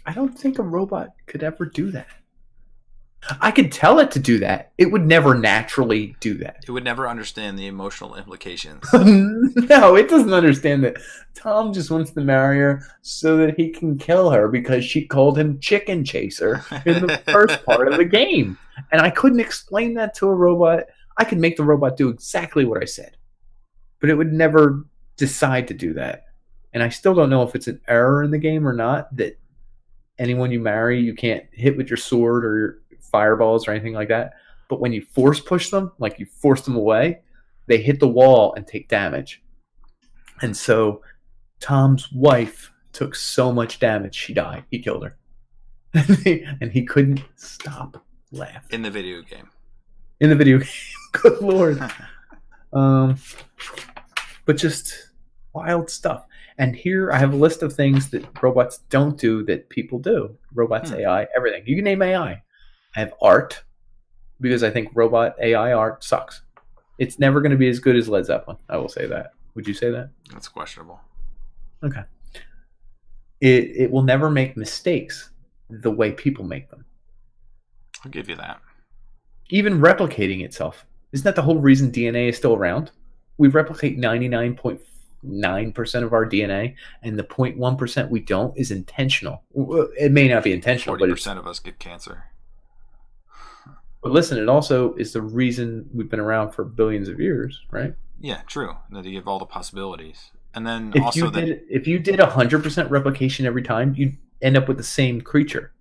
I don't think a robot could ever do that. I could tell it to do that. It would never naturally do that. It would never understand the emotional implications. No, it doesn't understand that Tom just wants to marry her so that he can kill her because she called him Chicken Chaser in the first part of the game. And I couldn't explain that to a robot. I could make the robot do exactly what I said. But it would never decide to do that. And I still don't know if it's an error in the game or not, that anyone you marry, you can't hit with your sword or your fireballs or anything like that. But when you force push them, like you force them away, they hit the wall and take damage. And so Tom's wife took so much damage, she died. He killed her. And he couldn't stop laughing. In the video game. Good Lord. But just wild stuff. And here I have a list of things that robots don't do that people do. Robots, AI, everything. You can name AI. I have art, because I think robot AI art sucks. It's never going to be as good as Led Zeppelin. I will say that. Would you say that? That's questionable. Okay. It will never make mistakes the way people make them. I'll give you that. Even replicating itself. Isn't that the whole reason DNA is still around? We replicate 99.9% of our DNA, and the 0.1% we don't is intentional. It may not be intentional, 40% of us get cancer. But listen, it also is the reason we've been around for billions of years, right? Yeah, true. That you have all the possibilities. And then if you did 100% replication every time, you'd end up with the same creature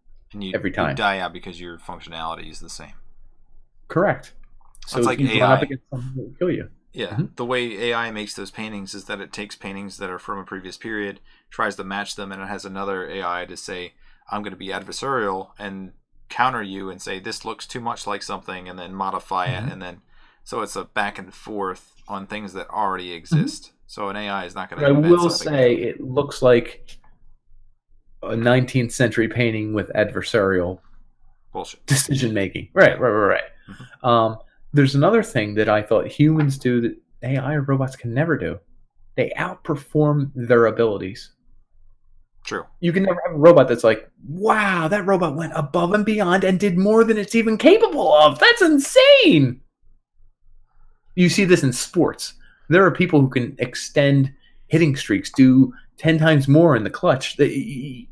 every time. You die out because your functionality is the same. Correct. So it's like you AI. run up against something that will kill you. Yeah, the way AI makes those paintings is that it takes paintings that are from a previous period, tries to match them, and it has another AI to say, I'm going to be adversarial and counter you and say, this looks too much like something, and then modify it. And then, so it's a back and forth on things that already exist. So an AI is not going to I will say it looks like a 19th century painting with adversarial bullshit decision making. Right. There's another thing that I thought humans do that AI or robots can never do. They outperform their abilities. True. You can never have a robot that's like, wow, that robot went above and beyond and did more than it's even capable of. That's insane. You see this in sports. There are people who can extend hitting streaks, do 10 times more in the clutch. It's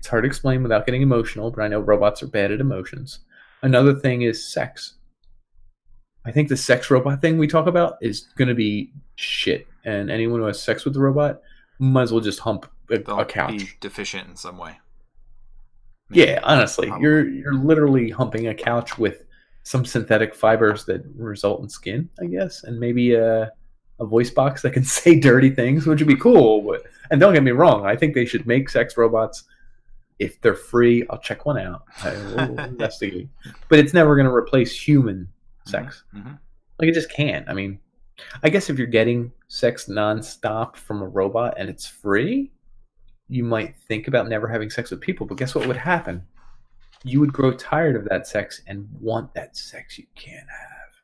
hard to explain without getting emotional, but I know robots are bad at emotions. Another thing is sex. I think the sex robot thing we talk about is going to be shit. And anyone who has sex with the robot might as well just hump a couch. Be deficient in some way. Yeah, honestly, Probably. you're literally humping a couch with some synthetic fibers that result in skin, I guess, and maybe a voice box that can say dirty things, which would be cool. And don't get me wrong, I think they should make sex robots. If they're free, I'll check one out. I will investigate. But it's never going to replace human sex. Mm-hmm. Like, it just can't. I mean, I guess if you're getting sex nonstop from a robot and it's free, you might think about never having sex with people. But guess what would happen? You would grow tired of that sex and want that sex you can't have.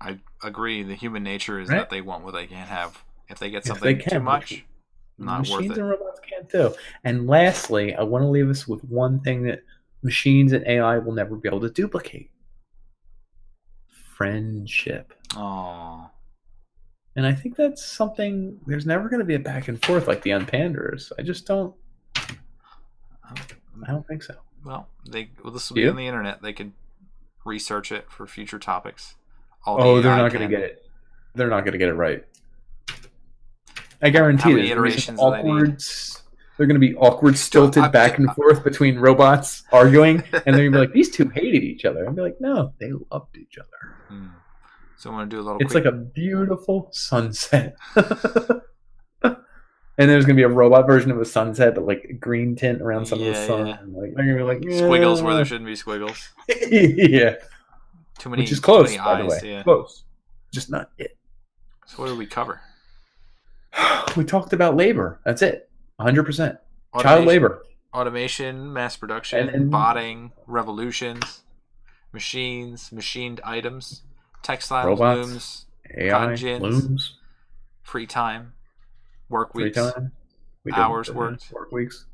I agree. The human nature is Right? that they want what they can't have. If they get If something they can, too much, not worth machines it. and robots can't do. And lastly, I want to leave us with one thing that machines and AI will never be able to duplicate: friendship. Oh, And I think that's something. There's never going to be a back and forth like the unpanders. I just don't. I don't think so. well, this will Do be you? on the internet. They could research it for future topics. Oh, they're not going to get it. They're not going to get it right. I guarantee many there's iterations gonna be awkward. They're going to be awkward, stilted back and forth between robots arguing, and they're going to be like, "These two hated each other." I'd be like, "No, they loved each other." So I'm going to do a little. It's like a beautiful sunset. And there's gonna be a robot version of a sunset, but like a green tint around some of the sun. Yeah. And like they're gonna be like Squiggles where there shouldn't be squiggles. Yeah. Too many. Which is close, too many by the eyes, way. Yeah. Close. Just not it. So what did we cover? We talked about labor. That's it. 100%. Child labor. Automation, mass production, And botting, revolutions, machines, machined items, textiles, robots, looms, AI, cotton gins, looms, free time, work free weeks, time. hours worked, work weeks.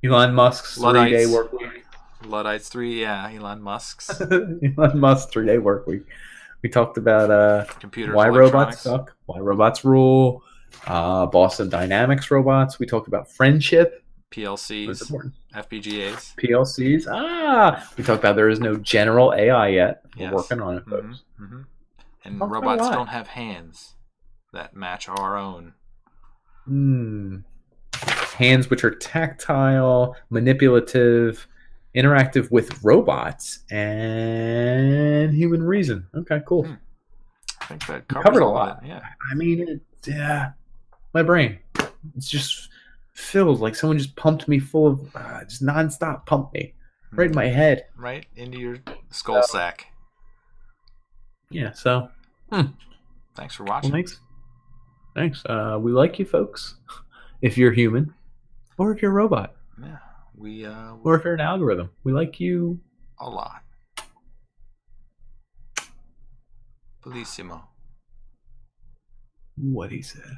Elon Musk's Luddites. 3-day work week. Luddites 3, yeah, Elon Musk's. Elon Musk's 3-day work week. We talked about Computers, why robots electronics. suck, why robots rule, Boston Dynamics robots. We talked about friendship. PLCs, That's important. FPGAs. PLCs. We talked about there is no general AI yet. We're Yes. working on it, folks. And Talked about a robots lot. don't have hands that match our own. Hands which are tactile, manipulative, interactive with robots, and human reason. Okay, cool. I think that Covered a all lot. of it. Yeah. I mean, my brain, it's just filled. Like someone just pumped me full of, just nonstop pumped me right in my head. Right into your skull sack. Yeah, so. Thanks for watching. Well, thanks. We like you folks. If you're human, or if you're a robot. Yeah. Or if you're an algorithm. We like you a lot. Bellissimo. what he said.